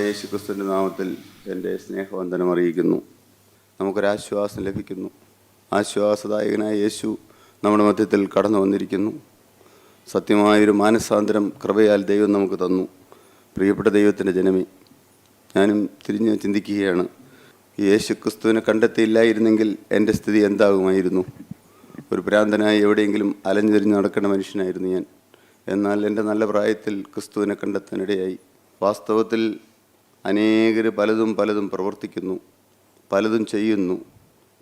യേശുക്രിസ്തുവിൻ്റെ നാമത്തിൽ എൻ്റെ സ്നേഹവന്ദനം അറിയിക്കുന്നു. നമുക്കൊരാശ്വാസം ലഭിക്കുന്നു. ആശ്വാസദായകനായ യേശു നമ്മുടെ മധ്യത്തിൽ കടന്നു വന്നിരിക്കുന്നു. സത്യമായൊരു മാനസാന്തരം കൃപയാൽ ദൈവം നമുക്ക് തന്നു. പ്രിയപ്പെട്ട ദൈവത്തിൻ്റെ ജനമേ, ഞാനും തിരിഞ്ഞ് ചിന്തിക്കുകയാണ്, യേശുക്രിസ്തുവിനെ കണ്ടെത്തിയില്ലായിരുന്നെങ്കിൽ എൻ്റെ സ്ഥിതി എന്താകുമായിരുന്നു? ഒരു ഭ്രാന്തനായി എവിടെയെങ്കിലും അലഞ്ഞു തിരിഞ്ഞ് നടക്കേണ്ട മനുഷ്യനായിരുന്നു ഞാൻ. എന്നാൽ എൻ്റെ നല്ല പ്രായത്തിൽ ക്രിസ്തുവിനെ കണ്ടെത്താനിടയായി. വാസ്തവത്തിൽ അനേകർ പലതും പ്രവർത്തിക്കുന്നു, പലതും ചെയ്യുന്നു,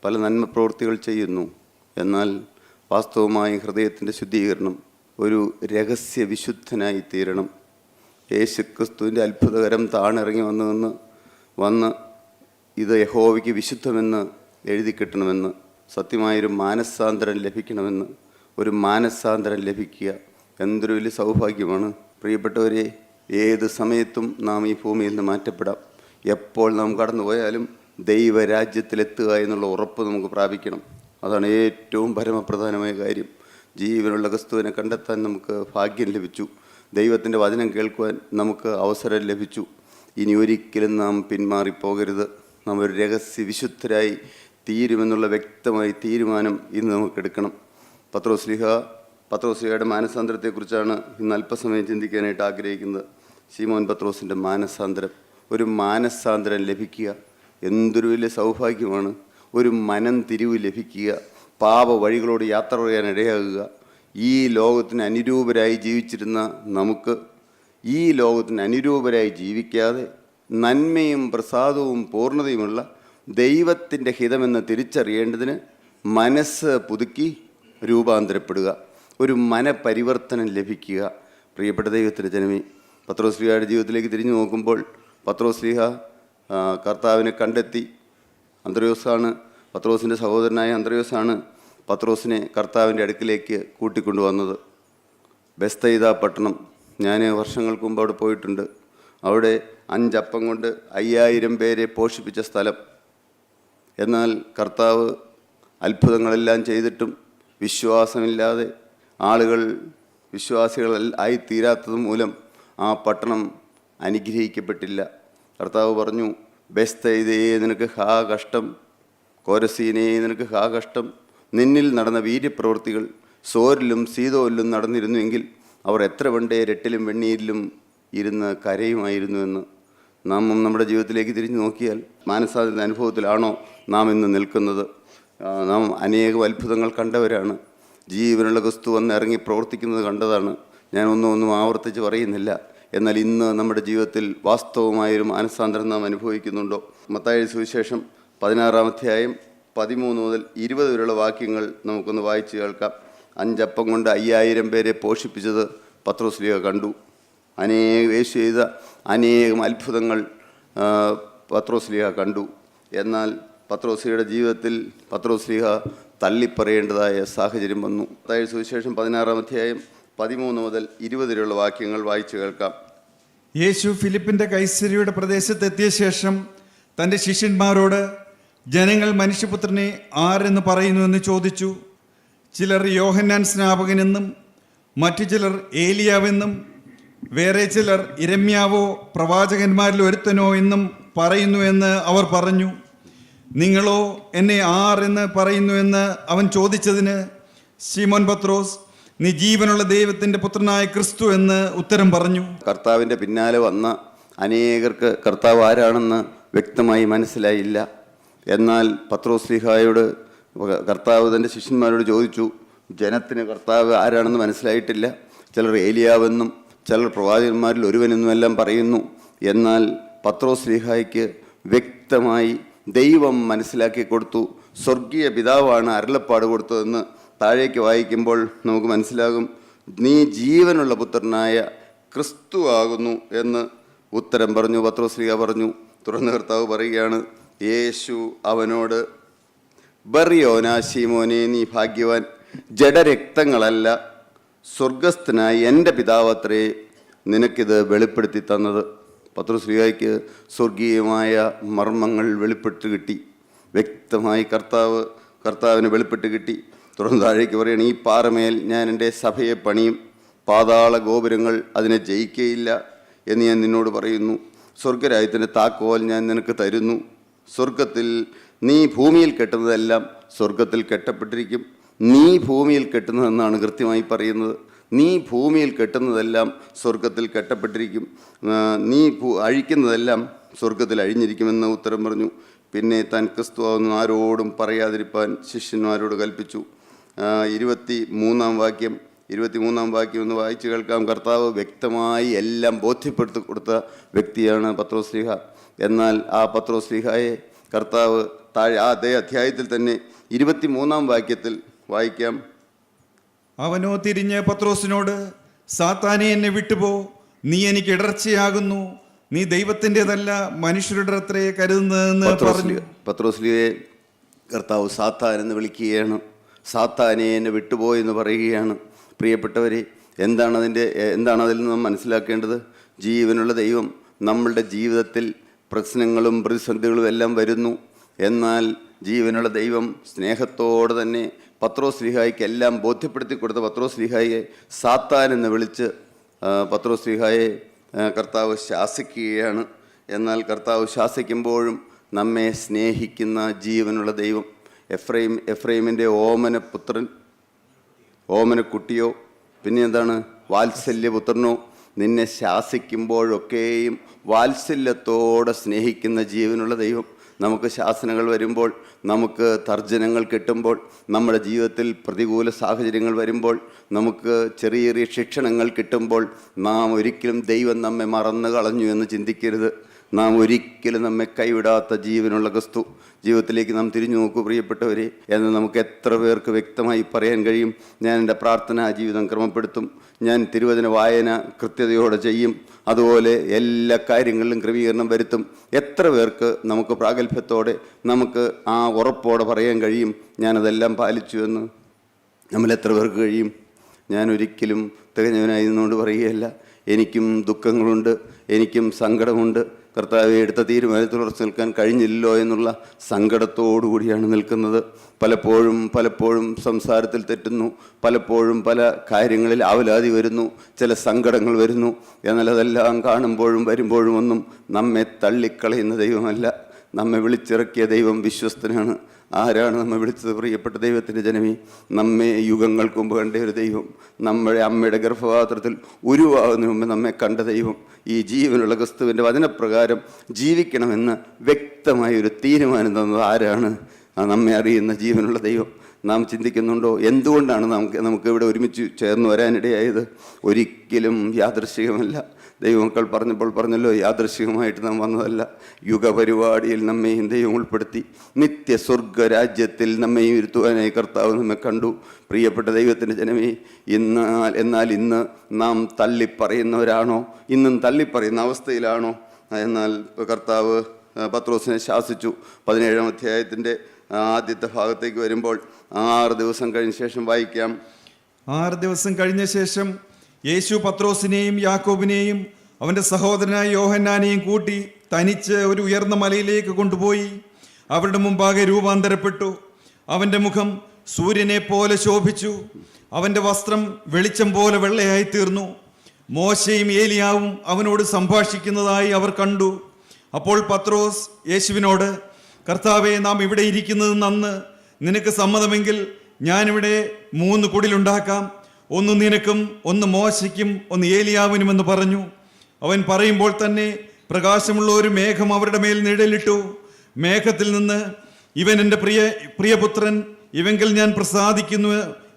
പല നന്മ പ്രവൃത്തികൾ ചെയ്യുന്നു. എന്നാൽ വാസ്തവമായ ഹൃദയത്തിൻ്റെ ശുദ്ധീകരണം, ഒരു രഹസ്യ വിശുദ്ധനായി തീരണം. യേശുക്രിസ്തുവിൻ്റെ അത്ഭുതകരം താണിറങ്ങി വന്ന് ഇത് യഹോവയ്ക്ക് വിശുദ്ധമെന്ന് എഴുതി കിട്ടണമെന്ന്, സത്യമായൊരു മാനസാന്തരം ലഭിക്കണമെന്ന്. ഒരു മാനസാന്തരം ലഭിക്കുക എന്തൊരു വലിയ സൗഭാഗ്യമാണ്. പ്രിയപ്പെട്ടവരെ, ഏത് സമയത്തും നാം ഈ ഭൂമിയിൽ നിന്ന് മാറ്റപ്പെടാം. എപ്പോൾ നാം കടന്നുപോയാലും ദൈവരാജ്യത്തിലെത്തുക എന്നുള്ള ഉറപ്പ് നമുക്ക് പ്രാപിക്കണം. അതാണ് ഏറ്റവും പരമപ്രധാനമായ കാര്യം. ജീവനുള്ള ക്രിസ്തുവിനെ കണ്ടെത്താൻ നമുക്ക് ഭാഗ്യം ലഭിച്ചു. ദൈവത്തിൻ്റെ വചനം കേൾക്കുവാൻ നമുക്ക് അവസരം ലഭിച്ചു. ഇനി ഒരിക്കലും നാം പിന്മാറിപ്പോകരുത്. നാം ഒരു രഹസ്യ വിശുദ്ധരായി തീരുമെന്നുള്ള വ്യക്തമായ തീരുമാനം ഇന്ന് നമുക്കെടുക്കണം. പത്രോസ്ലീഹയുടെ മാനസാന്തരത്തെക്കുറിച്ചാണ് ഇന്ന് അല്പസമയം ചിന്തിക്കാനായിട്ട് ആഗ്രഹിക്കുന്നത്. ശീമോൻ പത്രോസിൻ്റെ മാനസാന്തരം, ഒരു മാനസാന്തരം ലഭിക്കുക എന്തൊരു വലിയ സൗഭാഗ്യമാണ്. ഒരു മനം തിരിവ് ലഭിക്കുക, പാപ വഴികളോട് യാത്ര പറയാൻ ഇടയാകുക. ഈ ലോകത്തിന് അനുരൂപരായി ജീവിച്ചിരുന്ന നമുക്ക് ഈ ലോകത്തിന് അനുരൂപരായി ജീവിക്കാതെ നന്മയും പ്രസാദവും പൂർണ്ണതയുമുള്ള ദൈവത്തിൻ്റെ ഹിതമെന്ന് തിരിച്ചറിയേണ്ടതിന് മനസ്സ് പുതുക്കി രൂപാന്തരപ്പെടുക, ഒരു മനപരിവർത്തനം ലഭിക്കുക. പ്രിയപ്പെട്ട ദൈവത്തിൻ്റെ ജനമേ, പത്രോസ്ലീഹയുടെ ജീവിതത്തിലേക്ക് തിരിഞ്ഞു നോക്കുമ്പോൾ പത്രോസ്ലീഹ കർത്താവിനെ കണ്ടെത്തി. പത്രോസിൻ്റെ സഹോദരനായ അന്ത്രയോസാണ് പത്രോസിനെ കർത്താവിൻ്റെ അടുക്കിലേക്ക് കൂട്ടിക്കൊണ്ടുവന്നത്. ബെസ്തയിദ പട്ടണം, ഞാൻ വർഷങ്ങൾക്ക് മുമ്പ് അവിടെ പോയിട്ടുണ്ട്. അവിടെ 5 അപ്പം കൊണ്ട് 5000 പേരെ പോഷിപ്പിച്ച സ്ഥലം. എന്നാൽ കർത്താവ് അത്ഭുതങ്ങളെല്ലാം ചെയ്തിട്ടും വിശ്വാസമില്ലാതെ ആളുകൾ വിശ്വാസികൾ ആയിത്തീരാത്തത് മൂലം ആ പട്ടണം അനുഗ്രഹിക്കപ്പെട്ടില്ല. കർത്താവ് പറഞ്ഞു, ബെസ്തയിദയേ നിനക്ക് ഹാ കഷ്ടം, കോരസീനേ നിനക്ക് ഹാ കഷ്ടം. നിന്നിൽ നടന്ന വീര്യപ്രവൃത്തികൾ സോരിലും സീതോരിലും നടന്നിരുന്നുവെങ്കിൽ അവർ എത്ര പണ്ടേ രട്ടിലും വെണ്ണീരിലും ഇരുന്ന് കരയുമായിരുന്നുവെന്ന്. നാം നമ്മുടെ ജീവിതത്തിലേക്ക് തിരിഞ്ഞു നോക്കിയാൽ മാനസാന്തര അനുഭവത്തിലാണോ നാം ഇന്ന് നിൽക്കുന്നത്? നാം അനേകം അത്ഭുതങ്ങൾ കണ്ടവരാണ്. ജീവനുള്ള ക്രിസ്തു വന്ന് ഇറങ്ങി പ്രവർത്തിക്കുന്നത് കണ്ടതാണ്. ഞാൻ ഒന്നും ആവർത്തിച്ച് പറയുന്നില്ല. എന്നാൽ ഇന്ന് നമ്മുടെ ജീവിതത്തിൽ വാസ്തവമായൊരു മാനസാന്തരം നാം അനുഭവിക്കുന്നുണ്ടോ? മത്തായി സുവിശേഷം 16-ാം അധ്യായം 13 മുതൽ 20 വരെയുള്ള വാക്യങ്ങൾ നമുക്കൊന്ന് വായിച്ച് കേൾക്കാം. 5 അപ്പം കൊണ്ട് 5000 പേരെ പോഷിപ്പിച്ചത് പത്രോസ്ലീഹ കണ്ടു. യേശു ചെയ്ത അനേകം അത്ഭുതങ്ങൾ പത്രോസ്ലീഹ കണ്ടു. എന്നാൽ പത്രോസ്ലീഹയുടെ ജീവിതത്തിൽ പത്രോസ്ലീഹ തള്ളിപ്പറയേണ്ടതായ സാഹചര്യം വന്നു. മത്തായി സുവിശേഷം 16-ാം അധ്യായം 13 മുതൽ 20 വരെയുള്ള വാക്യങ്ങൾ വായിച്ചു കേൾക്കാം. യേശു ഫിലിപ്പിൻ്റെ കൈസരിയുടെ പ്രദേശത്തെത്തിയ ശേഷം തൻ്റെ ശിഷ്യന്മാരോട്, ജനങ്ങൾ മനുഷ്യപുത്രനെ ആരെന്ന് പറയുന്നുവെന്ന് ചോദിച്ചു. ചിലർ യോഹന്നാൻ സ്നാപകനെന്നും മറ്റു ചിലർ ഏലിയാവെന്നും വേറെ ചിലർ ഇരമ്യാവോ പ്രവാചകന്മാരിൽ ഒരുത്തനോ എന്നും പറയുന്നുവെന്ന് അവർ പറഞ്ഞു. നിങ്ങളോ എന്നെ ആരെന്ന് പറയുന്നുവെന്ന് അവൻ ചോദിച്ചതിന് ശീമോൻ പത്രോസ്, നീ ജീവനുള്ള ദൈവത്തിൻ്റെ പുത്രനായ ക്രിസ്തു എന്ന് ഉത്തരം പറഞ്ഞു. കർത്താവിൻ്റെ പിന്നാലെ വന്ന അനേകർക്ക് കർത്താവ് ആരാണെന്ന് വ്യക്തമായി മനസ്സിലായില്ല. എന്നാൽ പത്രോസ്ലീഹായോട് കർത്താവ് തൻ്റെ ശിഷ്യന്മാരോട് ചോദിച്ചു. ജനത്തിന് കർത്താവ് ആരാണെന്ന് മനസ്സിലായിട്ടില്ല. ചിലർ ഏലിയാവെന്നും ചിലർ പ്രവാചകന്മാരിൽ ഒരുവനെന്നുമെല്ലാം പറയുന്നു. എന്നാൽ പത്രോസ്ലീഹായ്ക്ക് വ്യക്തമായി ദൈവം മനസ്സിലാക്കി കൊടുത്തു. സ്വർഗീയ പിതാവാണ് അരുളപ്പാട് കൊടുത്തതെന്ന് താഴേക്ക് വായിക്കുമ്പോൾ നമുക്ക് മനസ്സിലാകും. നീ ജീവനുള്ള പുത്രനായ ക്രിസ്തു ആകുന്നു എന്ന് ഉത്തരം പറഞ്ഞു. പത്രോസ്ലീഹ പറഞ്ഞു. തുടർന്ന് കർത്താവ് പറയുകയാണ്, യേശു അവനോട്, ബറിയോനാ ശീമോനെ, നീ ഭാഗ്യവാൻ, ജഡരക്തങ്ങളല്ല, സ്വർഗസ്ഥനായ എൻ്റെ പിതാവത്രേ നിനക്കിത് വെളിപ്പെടുത്തി തന്നത്. പത്രോസ്ലീഹായ്ക്ക് സ്വർഗീയമായ മർമ്മങ്ങൾ വെളിപ്പെട്ട് കിട്ടി. വ്യക്തമായി കർത്താവിന് വെളിപ്പെട്ട് കിട്ടി. തുടർന്ന് താഴേക്ക് പറയുകയാണ്, ഈ പാറമേൽ ഞാൻ എൻ്റെ സഭയെ പണിയും, പാതാള ഗോപുരങ്ങൾ അതിനെ ജയിക്കുകയില്ല എന്ന് ഞാൻ നിന്നോട് പറയുന്നു. സ്വർഗരാജ്യത്തിൻ്റെ താക്കോൽ ഞാൻ നിനക്ക് തരുന്നു. സ്വർഗത്തിൽ നീ ഭൂമിയിൽ കെട്ടുന്നതെല്ലാം സ്വർഗത്തിൽ കെട്ടപ്പെട്ടിരിക്കും. നീ ഭൂമിയിൽ കെട്ടുന്നതെന്നാണ് കൃത്യമായി പറയുന്നത്. നീ ഭൂമിയിൽ കെട്ടുന്നതെല്ലാം സ്വർഗത്തിൽ കെട്ടപ്പെട്ടിരിക്കും. നീ അഴിക്കുന്നതെല്ലാം സ്വർഗത്തിൽ അഴിഞ്ഞിരിക്കുമെന്ന് ഉത്തരം പറഞ്ഞു. പിന്നെ താൻ ക്രിസ്തുവാകുന്നു ആരോടും പറയാതിരിപ്പാൻ ശിഷ്യന്മാരോട് കൽപ്പിച്ചു. 23-ാം വാക്യം ഒന്ന് വായിച്ചു കേൾക്കാം. കർത്താവ് വ്യക്തമായി എല്ലാം ബോധ്യപ്പെടുത്തി കൊടുത്ത വ്യക്തിയാണ് പത്രോസ്ലീഹ. എന്നാൽ ആ പത്രോസ്ലീഹായെ കർത്താവ് അതേ അധ്യായത്തിൽ തന്നെ 23-ാം വാക്യത്തിൽ വായിക്കാം. അവനോ തിരിഞ്ഞ് പത്രോസിനോട്, സാത്താനെ എന്നെ വിട്ടുപോ, നീ എനിക്ക് ഇടർച്ചയാകുന്നു, നീ ദൈവത്തിൻ്റെതല്ല മനുഷ്യരുടെ അത്രേ കരുതുന്നതെന്ന് പറഞ്ഞു. പത്രോസ്ലീഹയെ കർത്താവ് സാത്താൻ എന്ന് വിളിക്കുകയാണ്. സാത്താനെ എന്നെ വിട്ടുപോയെന്ന് പറയുകയാണ്. പ്രിയപ്പെട്ടവരെ, എന്താണ് അതിൽ നിന്ന് മനസ്സിലാക്കേണ്ടത്? ജീവനുള്ള ദൈവം നമ്മളുടെ ജീവിതത്തിൽ പ്രശ്നങ്ങളും പ്രതിസന്ധികളും എല്ലാം വരുന്നു. എന്നാൽ ജീവനുള്ള ദൈവം സ്നേഹത്തോടെ തന്നെ പത്രോസ്ലീഹായ്ക്ക് എല്ലാം ബോധ്യപ്പെടുത്തി കൊടുത്ത പത്രോസ്ലീഹായെ സാത്താൻ എന്ന് വിളിച്ച് പത്രോസ്ലീഹായെ കർത്താവ് ശാസിക്കുകയാണ്. എന്നാൽ കർത്താവ് ശാസിക്കുമ്പോഴും നമ്മെ സ്നേഹിക്കുന്ന ജീവനുള്ള ദൈവം, എഫ്രൈമിൻ്റെ ഓമനപുത്രൻ, ഓമനക്കുട്ടിയോ പിന്നെ എന്താണ് വാത്സല്യപുത്രനോ, നിന്നെ ശാസിക്കുമ്പോഴൊക്കെയും വാത്സല്യത്തോടെ സ്നേഹിക്കുന്ന ജീവനുള്ള ദൈവം. നമുക്ക് ശാസനകൾ വരുമ്പോൾ, നമുക്ക് തർജ്ജനങ്ങൾ കിട്ടുമ്പോൾ, നമ്മുടെ ജീവിതത്തിൽ പ്രതികൂല സാഹചര്യങ്ങൾ വരുമ്പോൾ, നമുക്ക് ചെറിയ ചെറിയ ശിക്ഷണങ്ങൾ കിട്ടുമ്പോൾ നാം ഒരിക്കലും ദൈവം നമ്മെ മറന്നു കളഞ്ഞു എന്ന് ചിന്തിക്കരുത്. നാം ഒരിക്കലും നമ്മെ കൈവിടാത്ത ജീവനുള്ള ക്രിസ്തു ജീവിതത്തിലേക്ക് നാം തിരിഞ്ഞു നോക്കൂ പ്രിയപ്പെട്ടവരെ. എന്ന് നമുക്ക് എത്ര പേർക്ക് വ്യക്തമായി പറയാൻ കഴിയും? ഞാൻ എൻ്റെ പ്രാർത്ഥനാ ജീവിതം ക്രമപ്പെടുത്തും, ഞാൻ തിരുവചന വായന കൃത്യതയോടെ ചെയ്യും, അതുപോലെ എല്ലാ കാര്യങ്ങളിലും ക്രമീകരണം വരുത്തും. എത്ര പേർക്ക് നമുക്ക് പ്രാഗൽഭ്യത്തോടെ നമുക്ക് ആ ഉറപ്പോടെ പറയാൻ കഴിയും ഞാനതെല്ലാം പാലിച്ചു എന്ന്? നമ്മൾ എത്ര പേർക്ക് കഴിയും? ഞാൻ ഒരിക്കലും തികഞ്ഞവനായി നിന്നുകൊണ്ട് പറയുകയല്ല. എനിക്കും ദുഃഖങ്ങളുണ്ട്, എനിക്കും സങ്കടമുണ്ട്. കർത്താവെ എടുത്ത തീരുമാനത്തിൽ ഉറച്ചു നിൽക്കാൻ കഴിഞ്ഞില്ലല്ലോ എന്നുള്ള സങ്കടത്തോടു കൂടിയാണ് നിൽക്കുന്നത്. പലപ്പോഴും സംസാരത്തിൽ തെറ്റുന്നു, പലപ്പോഴും പല കാര്യങ്ങളിൽ ആവലാതി വരുന്നു, ചില സങ്കടങ്ങൾ വരുന്നു. എന്നാൽ അതെല്ലാം കാണുമ്പോഴും വരുമ്പോഴും ഒന്നും നമ്മെ തള്ളിക്കളയുന്ന ദൈവമല്ല. നമ്മെ വിളിച്ചിറക്കിയ ദൈവം വിശ്വസ്തനാണ്. ആരാണ് നമ്മെ വിളിച്ചത്? പ്രിയപ്പെട്ട ദൈവത്തിൻ്റെ ജനമേ, നമ്മെ യുഗങ്ങൾക്ക് മുമ്പ് കണ്ട ഒരു ദൈവം, നമ്മുടെ അമ്മയുടെ ഗർഭപാത്രത്തിൽ ഉരുവാകുന്നതിന് മുമ്പ് നമ്മെ കണ്ട ദൈവം, ഈ ജീവനുള്ള ക്രിസ്തുവിൻ്റെ വചനപ്രകാരം ജീവിക്കണമെന്ന് വ്യക്തമായൊരു തീരുമാനം തന്നത് ആരാണ്? നമ്മെ അറിയുന്ന ജീവനുള്ള ദൈവം. നാം ചിന്തിക്കുന്നുണ്ടോ എന്തുകൊണ്ടാണ് നമുക്ക് ഇവിടെ ഒരുമിച്ച് ചേർന്ന് വരാനിടയായത്? ഒരിക്കലും യാദൃശ്ചികമല്ല. ദൈവമക്കൾ പറഞ്ഞല്ലോ, യാദൃശ്ചികമായിട്ട് നാം വന്നതല്ല. യുഗപരിപാടിയിൽ നമ്മെയും ദൈവം ഉൾപ്പെടുത്തി നിത്യ സ്വർഗരാജ്യത്തിൽ നമ്മെയും ഇരുത്തുവാനായി കർത്താവ് നമ്മെ കണ്ടു. പ്രിയപ്പെട്ട ദൈവത്തിൻ്റെ ജനമേ, എന്നാൽ ഇന്ന് നാം തള്ളിപ്പറയുന്നവരാണോ? ഇന്നും തള്ളിപ്പറയുന്ന അവസ്ഥയിലാണോ? എന്നാൽ കർത്താവ് പത്രോസിനെ ശാസിച്ചു. 17-ാം അധ്യായത്തിൻ്റെ ആദ്യത്തെ ഭാഗത്തേക്ക് വരുമ്പോൾ 6 ദിവസം കഴിഞ്ഞ ശേഷം വായിക്കാം. 6 ദിവസം കഴിഞ്ഞ ശേഷം യേശു പത്രോസിനെയും യാക്കോബിനെയും അവൻ്റെ സഹോദരനായ യോഹന്നാനെയും കൂട്ടി തനിച്ച് ഒരു ഉയർന്ന മലയിലേക്ക് കൊണ്ടുപോയി അവരുടെ മുമ്പാകെ രൂപാന്തരപ്പെട്ടു. അവൻ്റെ മുഖം സൂര്യനെ പോലെ ശോഭിച്ചു, അവൻ്റെ വസ്ത്രം വെളിച്ചം പോലെ വെള്ളയായി തീർന്നു. മോശയും ഏലിയാവും അവനോട് സംഭാഷിക്കുന്നതായി അവർ കണ്ടു. അപ്പോൾ പത്രോസ് യേശുവിനോട്, കർത്താവേ, നാം ഇവിടെ ഇരിക്കുന്നത് നന്ന്. നിനക്ക് സമ്മതമെങ്കിൽ ഞാനിവിടെ 3 കുടിലുണ്ടാക്കാം, ഒന്ന് നിനക്കും, ഒന്ന് മോശയ്ക്കും, ഒന്ന് ഏലിയാവിനുമെന്ന് പറഞ്ഞു. അവൻ പറയുമ്പോൾ തന്നെ പ്രകാശമുള്ള ഒരു മേഘം അവരുടെ മേൽ നിഴലിട്ടു. മേഘത്തിൽ നിന്ന്, ഇവൻ എൻ്റെ പ്രിയപുത്രൻ, ഇവങ്കിൽ ഞാൻ പ്രസാദിക്കുന്നു,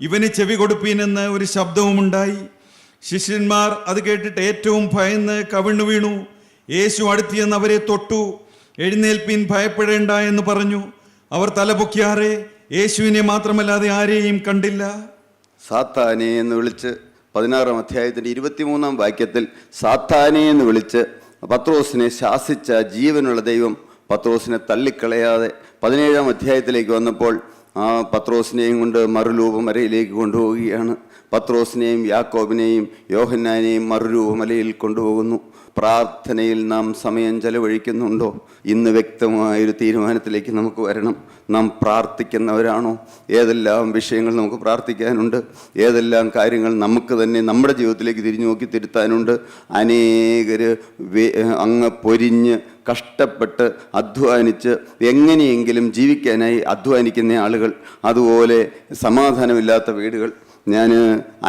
ഇവന് ചെവി കൊടുപ്പീനെന്ന് ഒരു ശബ്ദവുമുണ്ടായി. ശിഷ്യന്മാർ അത് കേട്ടിട്ട് ഏറ്റവും ഭയന്ന് കവിണ്ണു വീണു. യേശു അടുത്തിയെന്ന് അവരെ തൊട്ടു. എഴുന്നേൽപ്പീൻ, ഭയപ്പെടേണ്ട എന്ന് പറഞ്ഞു. അവർ തലപൊക്കിയാറെ യേശുവിനെ മാത്രമല്ലാതെ ആരെയും കണ്ടില്ല. സാത്താനെ എന്ന് വിളിച്ച് 16-ാം അധ്യായത്തിൻ്റെ 23-ാം വാക്യത്തിൽ സാത്താനെ എന്ന് വിളിച്ച് പത്രോസിനെ ശാസിച്ച ജീവനുള്ള ദൈവം പത്രോസിനെ തള്ളിക്കളയാതെ 17-ാം അധ്യായത്തിലേക്ക് വന്നപ്പോൾ ആ പത്രോസിനെയും കൊണ്ട് മറുരൂപമലയിലേക്ക് കൊണ്ടുപോവുകയാണ്. പത്രോസിനെയും യാക്കോബിനെയും യോഹന്നാനെയും മറുരൂപമലയിൽ കൊണ്ടുപോകുന്നു. പ്രാർത്ഥനയിൽ നാം സമയം ചെലവഴിക്കുന്നുണ്ടോ? ഇന്ന് വ്യക്തമായൊരു തീരുമാനത്തിലേക്ക് നമുക്ക് വരണം. നാം പ്രാർത്ഥിക്കുന്നവരാണോ? ഏതെല്ലാം വിഷയങ്ങൾ നമുക്ക് പ്രാർത്ഥിക്കാനുണ്ട്, ഏതെല്ലാം കാര്യങ്ങൾ നമുക്ക് തന്നെ നമ്മുടെ ജീവിതത്തിലേക്ക് തിരിഞ്ഞു നോക്കി തിരുത്താനുണ്ട്. അനേകർ അങ്ങ് പൊരിഞ്ഞ് കഷ്ടപ്പെട്ട് അധ്വാനിച്ച് എങ്ങനെയെങ്കിലും ജീവിക്കാനായി അധ്വാനിക്കുന്ന ആളുകൾ, അതുപോലെ സമാധാനമില്ലാത്ത വീടുകൾ. ഞാൻ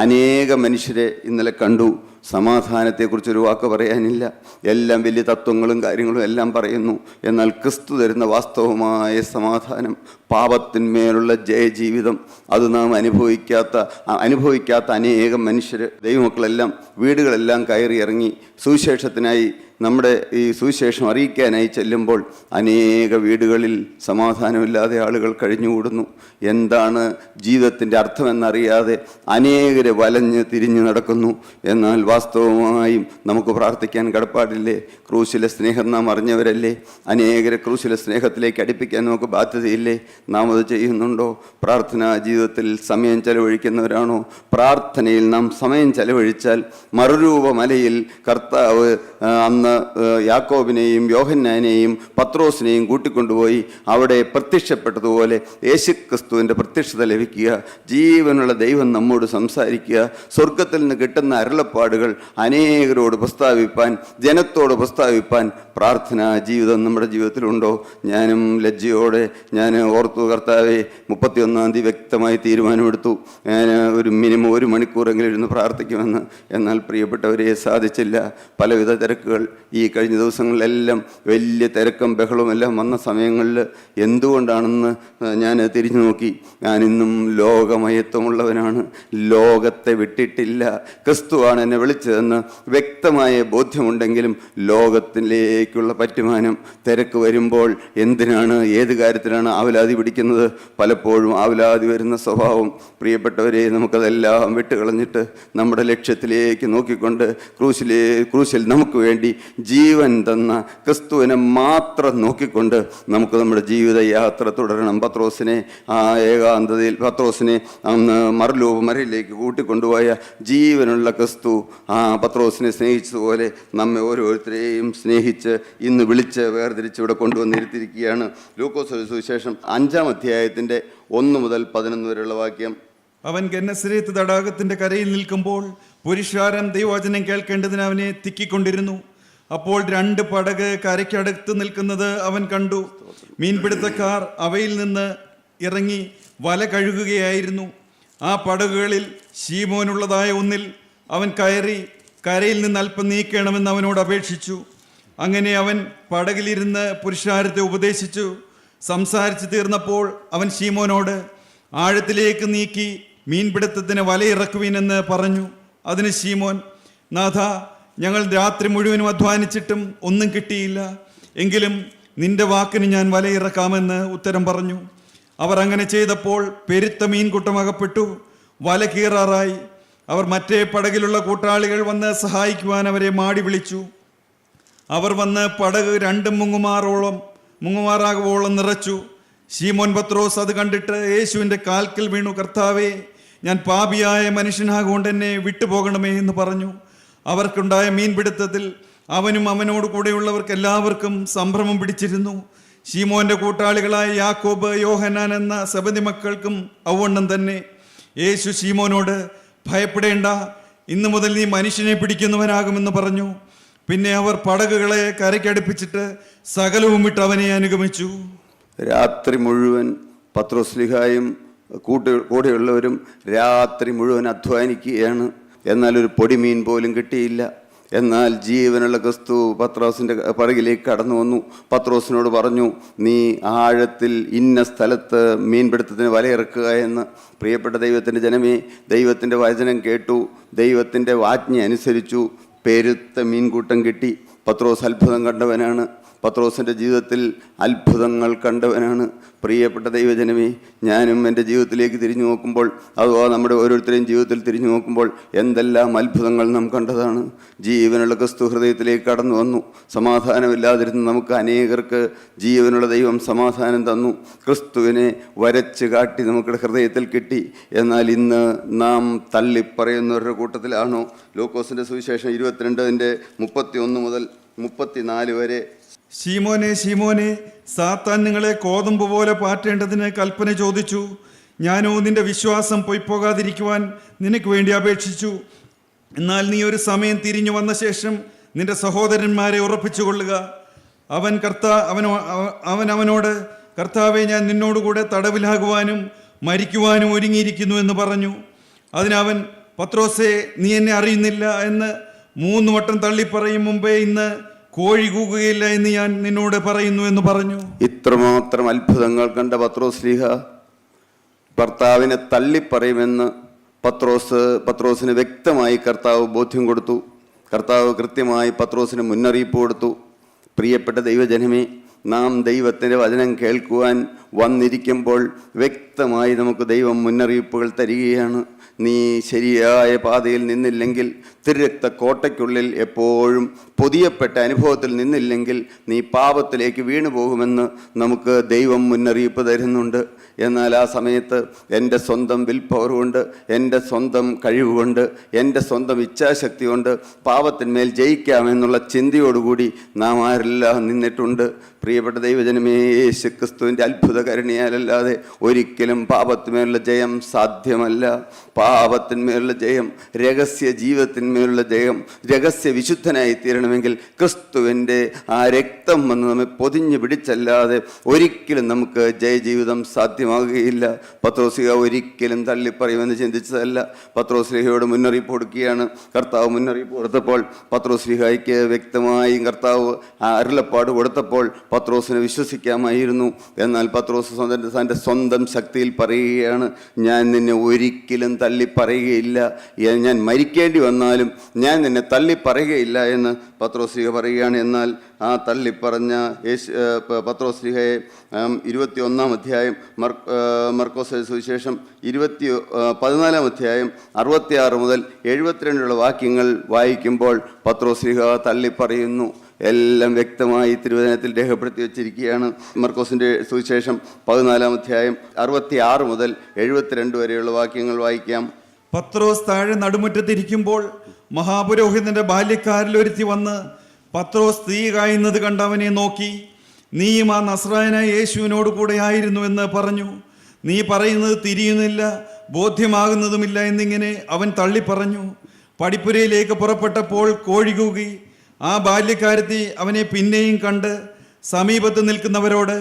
അനേക മനുഷ്യരെ ഇന്നലെ കണ്ടു. സമാധാനത്തെക്കുറിച്ചൊരു വാക്ക് പറയാനില്ല. എല്ലാം വലിയ തത്വങ്ങളും കാര്യങ്ങളും എല്ലാം പറയുന്നു. എന്നാൽ ക്രിസ്തു തരുന്ന വാസ്തവമായ സമാധാനം, പാപത്തിന്മേലുള്ള ജയജീവിതം, അത് നാം അനുഭവിക്കാത്ത അനേകം മനുഷ്യർ, ദൈവമക്കളെല്ലാം വീടുകളെല്ലാം കയറി ഇറങ്ങി സുവിശേഷത്തിനായി, നമ്മുടെ ഈ സുവിശേഷം അറിയിക്കാനായി ചെല്ലുമ്പോൾ അനേക വീടുകളിൽ സമാധാനമില്ലാതെ ആളുകൾ കഴിഞ്ഞുകൂടുന്നു. എന്താണ് ജീവിതത്തിൻ്റെ അർത്ഥമെന്നറിയാതെ അനേകരെ വലഞ്ഞ് തിരിഞ്ഞു നടക്കുന്നു. എന്നാൽ വാസ്തവമായും നമുക്ക് പ്രാർത്ഥിക്കാൻ കടപ്പാടില്ലേ? ക്രൂശിലെ സ്നേഹം നാം അറിഞ്ഞവരല്ലേ? അനേകരെ ക്രൂശിലെ സ്നേഹത്തിലേക്ക് അടുപ്പിക്കാൻ നമുക്ക് ബാധ്യതയില്ലേ? നാം അത് ചെയ്യുന്നുണ്ടോ? പ്രാർത്ഥനാ ജീവിതത്തിൽ സമയം ചെലവഴിക്കുന്നവരാണോ? പ്രാർത്ഥനയിൽ നാം സമയം ചെലവഴിച്ചാൽ മറുരൂപമലയിൽ കർത്താവ് അന്ന് യാക്കോബിനെയും യോഹന്നാനെയും പത്രോസിനെയും കൂട്ടിക്കൊണ്ടുപോയി അവിടെ പ്രത്യക്ഷപ്പെട്ടതുപോലെ യേശുക്രിസ്തുവിൻ്റെ പ്രത്യക്ഷത ലഭിക്കുക, ജീവനുള്ള ദൈവം നമ്മോട് സംസാരിക്കുക, സ്വർഗത്തിൽ നിന്ന് കിട്ടുന്ന അരുളപ്പാടുകൾ അനേകരോട് പ്രസ്താവിപ്പാൻ, ജനത്തോട് പ്രസ്താവിപ്പാൻ പ്രാർത്ഥനാ ജീവിതം നമ്മുടെ ജീവിതത്തിലുണ്ടോ? ഞാനും ലജ്ജയോടെ ഞാൻ ഓർത്തു, കർത്താവെ 31-ാം തീയതി വ്യക്തമായി തീരുമാനമെടുത്തു, ഞാൻ ഒരു മിനിമം 1 മണിക്കൂറെങ്കിലും ഇരുന്ന് പ്രാർത്ഥിക്കുമെന്ന്. എന്നാൽ പ്രിയപ്പെട്ടവരെ, സാധിച്ചില്ല. പലവിധ തിരക്കുകൾ. ഈ കഴിഞ്ഞ ദിവസങ്ങളിലെല്ലാം വലിയ തിരക്കും ബഹളവും എല്ലാം വന്ന സമയങ്ങളിൽ എന്തുകൊണ്ടാണെന്ന് ഞാൻ തിരിഞ്ഞു നോക്കി. ഞാനിന്നും ലോകമയത്വമുള്ളവനാണ്, ലോകത്തെ വിട്ടിട്ടില്ല. ക്രിസ്തുവാണ് എന്നെ വിളിച്ചതെന്ന് വ്യക്തമായ ബോധ്യമുണ്ടെങ്കിലും ലോകത്തിലേക്കുള്ള പറ്റുമാനം, തിരക്ക് വരുമ്പോൾ എന്തിനാണ്, ഏത് കാര്യത്തിലാണ് ആവലാതി പിടിക്കുന്നത്? പലപ്പോഴും ആവലാതി വരുന്ന സ്വഭാവം. പ്രിയപ്പെട്ടവരെ, നമുക്കതെല്ലാം വിട്ടുകളഞ്ഞിട്ട് നമ്മുടെ ലക്ഷ്യത്തിലേക്ക് നോക്കിക്കൊണ്ട് ക്രൂശിൽ നമുക്ക് വേണ്ടി ജീവൻ തന്ന ക്രിസ്തുവിനെ മാത്രം നോക്കിക്കൊണ്ട് നമുക്ക് നമ്മുടെ ജീവിതയാത്ര തുടരണം. പത്രോസിനെ ആ ഏകാന്തതയിൽ, പത്രോസിനെ അന്ന് മറുരൂപമലയിലേക്ക് കൂട്ടിക്കൊണ്ടുപോയ ജീവനുള്ള ക്രിസ്തു ആ പത്രോസിനെ സ്നേഹിച്ചതുപോലെ നമ്മെ ഓരോരുത്തരെയും സ്നേഹിച്ച് ഇന്ന് വിളിച്ച് വേർതിരിച്ച് ഇവിടെ കൊണ്ടുവന്നിരുത്തിയിരിക്കുകയാണ്. ലൂക്കോസ് സുവിശേഷം 5-ാം അധ്യായത്തിൻ്റെ 1 മുതൽ 11 വരെയുള്ള വാക്യം. അവൻ ഗന്നസരേത്ത് തടാകത്തിന്റെ കരയിൽ നിൽക്കുമ്പോൾ പുരുഷാരം ദൈവവചനം കേൾക്കേണ്ടതിന് അവനെ തിക്കിക്കൊണ്ടിരുന്നു. അപ്പോൾ 2 പടക് കരയ്ക്കടുത്ത് നിൽക്കുന്നത് അവൻ കണ്ടു. മീൻപിടുത്തക്കാർ അവയിൽ നിന്ന് ഇറങ്ങി വല കഴുകുകയായിരുന്നു. ആ പടകുകളിൽ ശീമോനുള്ളതായ ഒന്നിൽ അവൻ കയറി കരയിൽ നിന്ന് അല്പം നീക്കണമെന്ന് അവനോട് അപേക്ഷിച്ചു. അങ്ങനെ അവൻ പടകിലിരുന്ന് പുരുഷാരത്തെ ഉപദേശിച്ചു. സംസാരിച്ചു തീർന്നപ്പോൾ അവൻ ശീമോനോട്, ആഴത്തിലേക്ക് നീക്കി മീൻപിടുത്തത്തിന് വലയിറക്കുവീനെന്ന് പറഞ്ഞു. അതിന് ശീമോൻ, നാഥ, ഞങ്ങൾ രാത്രി മുഴുവനും അധ്വാനിച്ചിട്ടും ഒന്നും കിട്ടിയില്ല. എങ്കിലും നിന്റെ വാക്കിന് ഞാൻ വലയിറക്കാമെന്ന് ഉത്തരം പറഞ്ഞു. അവർ അങ്ങനെ ചെയ്തപ്പോൾ പെരുത്ത മീൻകൂട്ടം അകപ്പെട്ടു. വല കീറാറായി. അവർ മറ്റേ പടകിലുള്ള കൂട്ടാളികൾ വന്ന് സഹായിക്കുവാൻ അവരെ മാടി വിളിച്ചു. അവർ വന്ന് പടക് 2 മുങ്ങുമാറാകുവോളം നിറച്ചു. ശീമോൻ പത്രോസ് അത് കണ്ടിട്ട് യേശുവിൻ്റെ കാൽക്കൽ വീണു. കർത്താവേ, ഞാൻ പാപിയായ മനുഷ്യനാകൊണ്ട് എന്നെ വിട്ടുപോകണമേ എന്ന് പറഞ്ഞു. അവർക്കുണ്ടായ മീൻപിടുത്തത്തിൽ അവനും അവനോട് കൂടെയുള്ളവർക്ക് എല്ലാവർക്കും സംഭ്രമം പിടിച്ചിരുന്നു. ശീമോന്റെ കൂട്ടാളികളായ യാക്കോബ്, യോഹന്നാൻ എന്ന സെബദി മക്കൾക്കും ഔവണ്ണം തന്നെ. യേശു ശീമോനോട്, ഭയപ്പെടേണ്ട, ഇന്നു മുതൽ നീ മനുഷ്യനെ പിടിക്കുന്നവനാകുമെന്ന് പറഞ്ഞു. പിന്നെ അവർ പടകുകളെ കരയ്ക്കടുപ്പിച്ചിട്ട് സകലവും വിട്ട് അവനെ അനുഗമിച്ചു. രാത്രി മുഴുവൻ പത്രോസ്ലിഹായും കൂടെയുള്ളവരും രാത്രി മുഴുവൻ അധ്വാനിക്കുകയാണ്. എന്നാൽ ഒരു പൊടിമീൻ പോലും കിട്ടിയില്ല. എന്നാൽ ജീവനുള്ള ക്രിസ്തു പത്രോസിൻ്റെ പടകിലേക്ക് കടന്നു വന്നു. പത്രോസിനോട് പറഞ്ഞു, നീ ആഴത്തിൽ ഇന്ന സ്ഥലത്ത് മീൻപിടുത്തത്തിന് വലയിറക്കുക എന്ന്. പ്രിയപ്പെട്ട ദൈവത്തിൻ്റെ ജനമേ, ദൈവത്തിൻ്റെ വചനം കേട്ടു, ദൈവത്തിൻ്റെ ആജ്ഞ അനുസരിച്ചു. പെരുത്ത മീൻകൂട്ടം കിട്ടി. പത്രോസ് അത്ഭുതം കണ്ടവനാണ്. പത്രോസിൻ്റെ ജീവിതത്തിൽ അത്ഭുതങ്ങൾ കണ്ടവനാണ്. പ്രിയപ്പെട്ട ദൈവജനമേ, ഞാനും എൻ്റെ ജീവിതത്തിലേക്ക് തിരിഞ്ഞു നോക്കുമ്പോൾ, അഥവാ നമ്മുടെ ഓരോരുത്തരെയും ജീവിതത്തിൽ തിരിഞ്ഞു നോക്കുമ്പോൾ എന്തെല്ലാം അത്ഭുതങ്ങൾ നാം കണ്ടതാണ്. ജീവനുള്ള ക്രിസ്തു ഹൃദയത്തിലേക്ക് കടന്നു വന്നു. സമാധാനമില്ലാതിരുന്ന നമുക്ക് അനേകർക്ക് ജീവനുള്ള ദൈവം സമാധാനം തന്നു. ക്രിസ്തുവിനെ വരച്ച് കാട്ടി നമ്മുടെ ഹൃദയത്തിൽ കിട്ടി. എന്നാൽ ഇന്ന് നാം തള്ളിപ്പറയുന്നവരുടെ കൂട്ടത്തിലാണോ? ലൂക്കോസിൻ്റെ സുവിശേഷം 22:31 മുതൽ 34 വരെ. ശീമോനെ, ശീമോനെ, സാത്താൻ നിങ്ങളെ കോതമ്പ് പോലെ പാറ്റേണ്ടതിന് കൽപ്പന ചോദിച്ചു. ഞാനോ നിന്റെ വിശ്വാസം പൊയ്പോകാതിരിക്കുവാൻ നിനക്ക് വേണ്ടി അപേക്ഷിച്ചു. എന്നാൽ നീ ഒരു സമയം തിരിഞ്ഞു വന്ന ശേഷം നിന്റെ സഹോദരന്മാരെ ഉറപ്പിച്ചുകൊള്ളുക. അവനോട്, കർത്താവെ, ഞാൻ നിന്നോടുകൂടെ തടവിലാകുവാനും മരിക്കുവാനും ഒരുങ്ങിയിരിക്കുന്നു എന്ന് പറഞ്ഞു. അതിനവൻ, പത്രോസേ, നീ എന്നെ അറിയുന്നില്ല എന്ന് 3 വട്ടം തള്ളിപ്പറയും മുമ്പേ ഇന്ന് കോഴി കൂകുകയില്ല എന്ന് ഞാൻ നിന്നോട് പറയുന്നു എന്ന് പറഞ്ഞു. ഇത്രമാത്രം അത്ഭുതങ്ങൾ കണ്ട പത്രോസ്ലീഹ ഭർത്താവിനെ തള്ളിപ്പറയുമെന്ന് പത്രോസിന് വ്യക്തമായി കർത്താവ് ബോധ്യം കൊടുത്തു. കർത്താവ് കൃത്യമായി പത്രോസിന് മുന്നറിയിപ്പ് കൊടുത്തു. പ്രിയപ്പെട്ട ദൈവജനമേ, നാം ദൈവത്തിൻ്റെ വചനം കേൾക്കുവാൻ വന്നിരിക്കുമ്പോൾ വ്യക്തമായി നമുക്ക് ദൈവം മുന്നറിയിപ്പുകൾ തരികയാണ്. നീ ശരിയായ പാതയിൽ നിന്നില്ലെങ്കിൽ, തിരുരക്ത കോട്ടയ്ക്കുള്ളിൽ എപ്പോഴും പൊതിയപ്പെട്ട അനുഭവത്തിൽ നിന്നില്ലെങ്കിൽ നീ പാപത്തിലേക്ക് വീണു പോകുമെന്ന് നമുക്ക് ദൈവം മുന്നറിയിപ്പ് തരുന്നുണ്ട്. എന്നാൽ ആ സമയത്ത് എൻ്റെ സ്വന്തം വിൽ പവർ കൊണ്ട്, എൻ്റെ സ്വന്തം കഴിവുകൊണ്ട്, എൻ്റെ സ്വന്തം ഇച്ഛാശക്തി കൊണ്ട് പാപത്തിന്മേൽ ജയിക്കാമെന്നുള്ള ചിന്തയോടുകൂടി നാം ആരെല്ലാം നിന്നിട്ടുണ്ട്. പ്രിയപ്പെട്ട ദൈവജനമേ, യേശു ക്രിസ്തുവിൻ്റെ അത്ഭുതകരുണയാലല്ലാതെ ഒരിക്കലും പാപത്തിന്മേലുള്ള ജയം സാധ്യമല്ല. പാപത്തിന്മേലുള്ള ജയം, രഹസ്യ ജീവിതത്തിന്മേലുള്ള ജയം, രഹസ്യ വിശുദ്ധനായി തീരണമെങ്കിൽ ക്രിസ്തുവിൻ്റെ ആ രക്തം വന്ന് നമ്മെ പൊതിഞ്ഞു പിടിച്ചല്ലാതെ ഒരിക്കലും നമുക്ക് ജയജീവിതം സാധ്യമാകുകയില്ല. പത്രോസ്ലീഹ ഒരിക്കലും തള്ളിപ്പറയുമെന്ന് ചിന്തിച്ചതല്ല. പത്രോസ്ലീഹയോട് മുന്നറിയിപ്പ് കൊടുക്കുകയാണ്. കർത്താവ് മുന്നറിയിപ്പ് കൊടുത്തപ്പോൾ പത്രോസ്ലീഹയ്ക്ക് വ്യക്തമായി കർത്താവ് അരുളപ്പാട് കൊടുത്തപ്പോൾ പത്രോസിനെ വിശ്വസിക്കാമായിരുന്നു. എന്നാൽ പത്രോസ് തൻ്റെ സ്വന്തം ശക്തിയിൽ പറയുകയാണ്, ഞാൻ നിന്നെ ഒരിക്കലും തള്ളിപ്പറയുകയില്ല, ഞാൻ മരിക്കേണ്ടി വന്നാലും ഞാൻ നിന്നെ തള്ളിപ്പറയുകയില്ല എന്ന് പത്രോസ്ലീഹ പറയുകയാണ്. എന്നാൽ ആ തള്ളിപ്പറഞ്ഞ പത്രോസ്ലീഹയെ 21-ാം അധ്യായം മർക്കോസ് സുവിശേഷം 14-ാം അധ്യായം 66 മുതൽ 72 വാക്യങ്ങൾ വായിക്കുമ്പോൾ പത്രോസ്ലീഹ തള്ളിപ്പറയുന്നു. എല്ലാം വ്യക്തമായി തിരുവചനത്തിൽ രേഖപ്പെടുത്തി വച്ചിരിക്കുകയാണ്. മർക്കോസിൻ്റെ സുവിശേഷം 14-ാം അധ്യായം 66 മുതൽ 72 വരെയുള്ള വാക്യങ്ങൾ വായിക്കാം. പത്രോസ് താഴെ നടുമുറ്റത്തിരിക്കുമ്പോൾ മഹാപുരോഹിതന്റെ ബാല്യക്കാരിൽ ഒരുത്തി വന്ന് പത്രോസ് തീ കായുന്നത് കണ്ടവനെ നോക്കി, നീയും ആ നസ്രായനായ യേശുവിനോട് കൂടെ ആയിരുന്നു എന്ന് പറഞ്ഞു. നീ പറയുന്നത് തിരിയുന്നില്ല, ബോധ്യമാകുന്നതുമില്ല എന്നിങ്ങനെ അവൻ തള്ളിപ്പറഞ്ഞു. പടിപ്പുരയിലേക്ക് പുറപ്പെട്ടപ്പോൾ കോഴി കൂകി. ആ ബാല്യക്കാരത്തി അവനെ പിന്നെയും കണ്ട് സമീപത്ത് നിൽക്കുന്നവരോട്,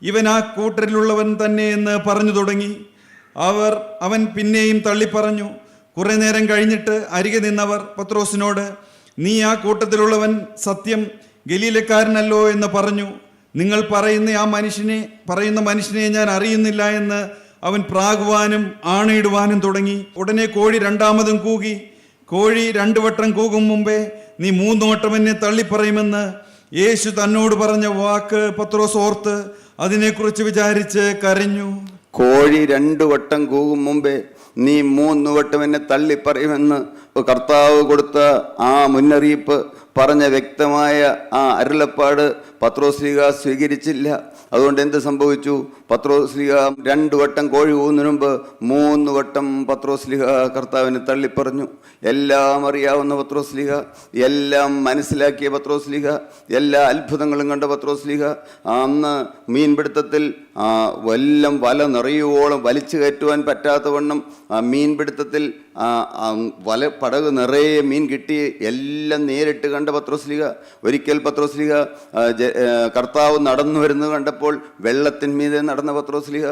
ഇവൻ ആ കൂട്ടരിലുള്ളവൻ തന്നെ എന്ന് പറഞ്ഞു തുടങ്ങി. അവൻ പിന്നെയും തള്ളിപ്പറഞ്ഞു. കുറെ നേരം കഴിഞ്ഞിട്ട് അരികെ നിന്നവർ പത്രോസിനോട്, നീ ആ കൂട്ടത്തിലുള്ളവൻ സത്യം ഗലീലക്കാരനല്ലോ എന്ന് പറഞ്ഞു. നിങ്ങൾ പറയുന്ന മനുഷ്യനെ ഞാൻ അറിയുന്നില്ല എന്ന് അവൻ പ്രാകുവാനും ആണയിടുവാനും തുടങ്ങി. ഉടനെ കോഴി 2ാമതും കൂകി. കോഴി 2 വട്ടം കൂകും മുമ്പേ നീ 3 വട്ടം എന്നെ തള്ളിപ്പറയുമെന്ന് യേശു തന്നോട് പറഞ്ഞ വാക്ക് പത്രോസ് ഓർത്ത് അതിനെക്കുറിച്ച് വിചാരിച്ച് കരഞ്ഞു. കോഴി 2 വട്ടം കൂകും മുമ്പേ നീ 3 വട്ടം എന്നെ തള്ളിപ്പറയുമെന്ന് കർത്താവ് കൊടുത്ത ആ മുന്നറിയിപ്പ്, പറഞ്ഞ വ്യക്തമായ ആ അരുളപ്പാട് പത്രോസ്ലീഹ സ്വീകരിച്ചില്ല. അതുകൊണ്ട് എന്ത് സംഭവിച്ചു? പത്രോസ്ലീഹ 2 വട്ടം കോഴി കൂകുന്നതിന് മുമ്പ് 3 വട്ടം പത്രോസ്ലീഹ കർത്താവിനെ തള്ളിപ്പറഞ്ഞു. എല്ലാം അറിയാവുന്ന പത്രോസ്ലീഹ, എല്ലാം മനസ്സിലാക്കിയ പത്രോസ്ലീഹ, എല്ലാ അത്ഭുതങ്ങളും കണ്ട പത്രോസ്ലീഹ അന്ന് മീൻപിടുത്തത്തിൽ വല നിറയുവോളം വലിച്ചു കയറ്റുവാൻ പറ്റാത്തവണ്ണം മീൻപിടുത്തത്തിൽ പടക് നിറയെ മീൻ കിട്ടി എല്ലാം നേരിട്ട് കണ്ട പത്രോസ്ലീഹ. ഒരിക്കൽ പത്രോസ്ലീഹ കർത്താവ് നടന്നു വരുന്നത് കണ്ടപ്പോൾ വെള്ളത്തിന്മീതെ നടന്ന പത്രോസ്ലീഹ,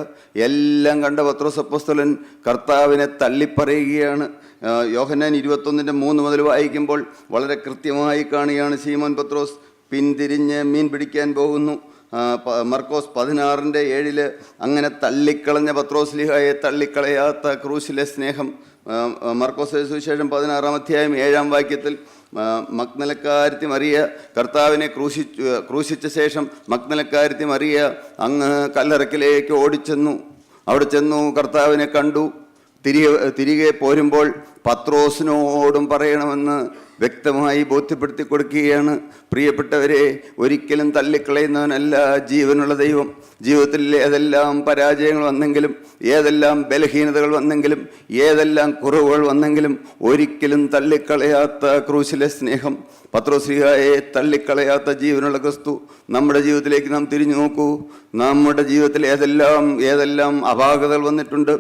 എല്ലാം കണ്ട പത്രോസ് അപ്പോസ്തലൻ കർത്താവിനെ തള്ളിപ്പറയുകയാണ്. യോഹന്നാൻ 21:3 മുതൽ വായിക്കുമ്പോൾ വളരെ കൃത്യമായി കാണുകയാണ്. ശീമോൻ പത്രോസ് പിന്തിരിഞ്ഞ് മീൻ പിടിക്കാൻ പോകുന്നു. മർക്കോസ് 16:7 അങ്ങനെ തള്ളിക്കളഞ്ഞ പത്രോസ്ലീഹയെ തള്ളിക്കളയാത്ത ക്രൂശിലെ സ്നേഹം മർക്കോസ് സുവിശേഷം 16-ാം അധ്യായം 7-ാം വാക്യത്തിൽ മഗ്ദലക്കാരത്തി മറിയ കർത്താവിനെ ക്രൂശിച്ച ശേഷം മഗ്ദലക്കാരത്തി മറിയ അങ്ങ് കല്ലറക്കിലേക്ക് ഓടിച്ചെന്നു. അവിടെ ചെന്നു കർത്താവിനെ കണ്ടു. തിരികെ പോരുമ്പോൾ പത്രോസിനോടും പറയണമെന്ന് വ്യക്തമായി ബോധ്യപ്പെടുത്തി കൊടുക്കുകയാണ്. പ്രിയപ്പെട്ടവരെ, ഒരിക്കലും തള്ളിക്കളയുന്നവനല്ല ജീവനുള്ള ദൈവം. ജീവിതത്തിൽ ഏതെല്ലാം പരാജയങ്ങൾ വന്നെങ്കിലും, ഏതെല്ലാം ബലഹീനതകൾ വന്നെങ്കിലും, ഏതെല്ലാം കുറവുകൾ വന്നെങ്കിലും ഒരിക്കലും തള്ളിക്കളയാത്ത ക്രൂശിലെ സ്നേഹം, പത്രോസ്ലീഹായെ തള്ളിക്കളയാത്ത ജീവനുള്ള ക്രിസ്തു നമ്മുടെ ജീവിതത്തിലേക്ക് നാം തിരിഞ്ഞു നോക്കൂ. നമ്മുടെ ജീവിതത്തിൽ ഏതെല്ലാം അപാകതകൾ വന്നിട്ടുണ്ട്.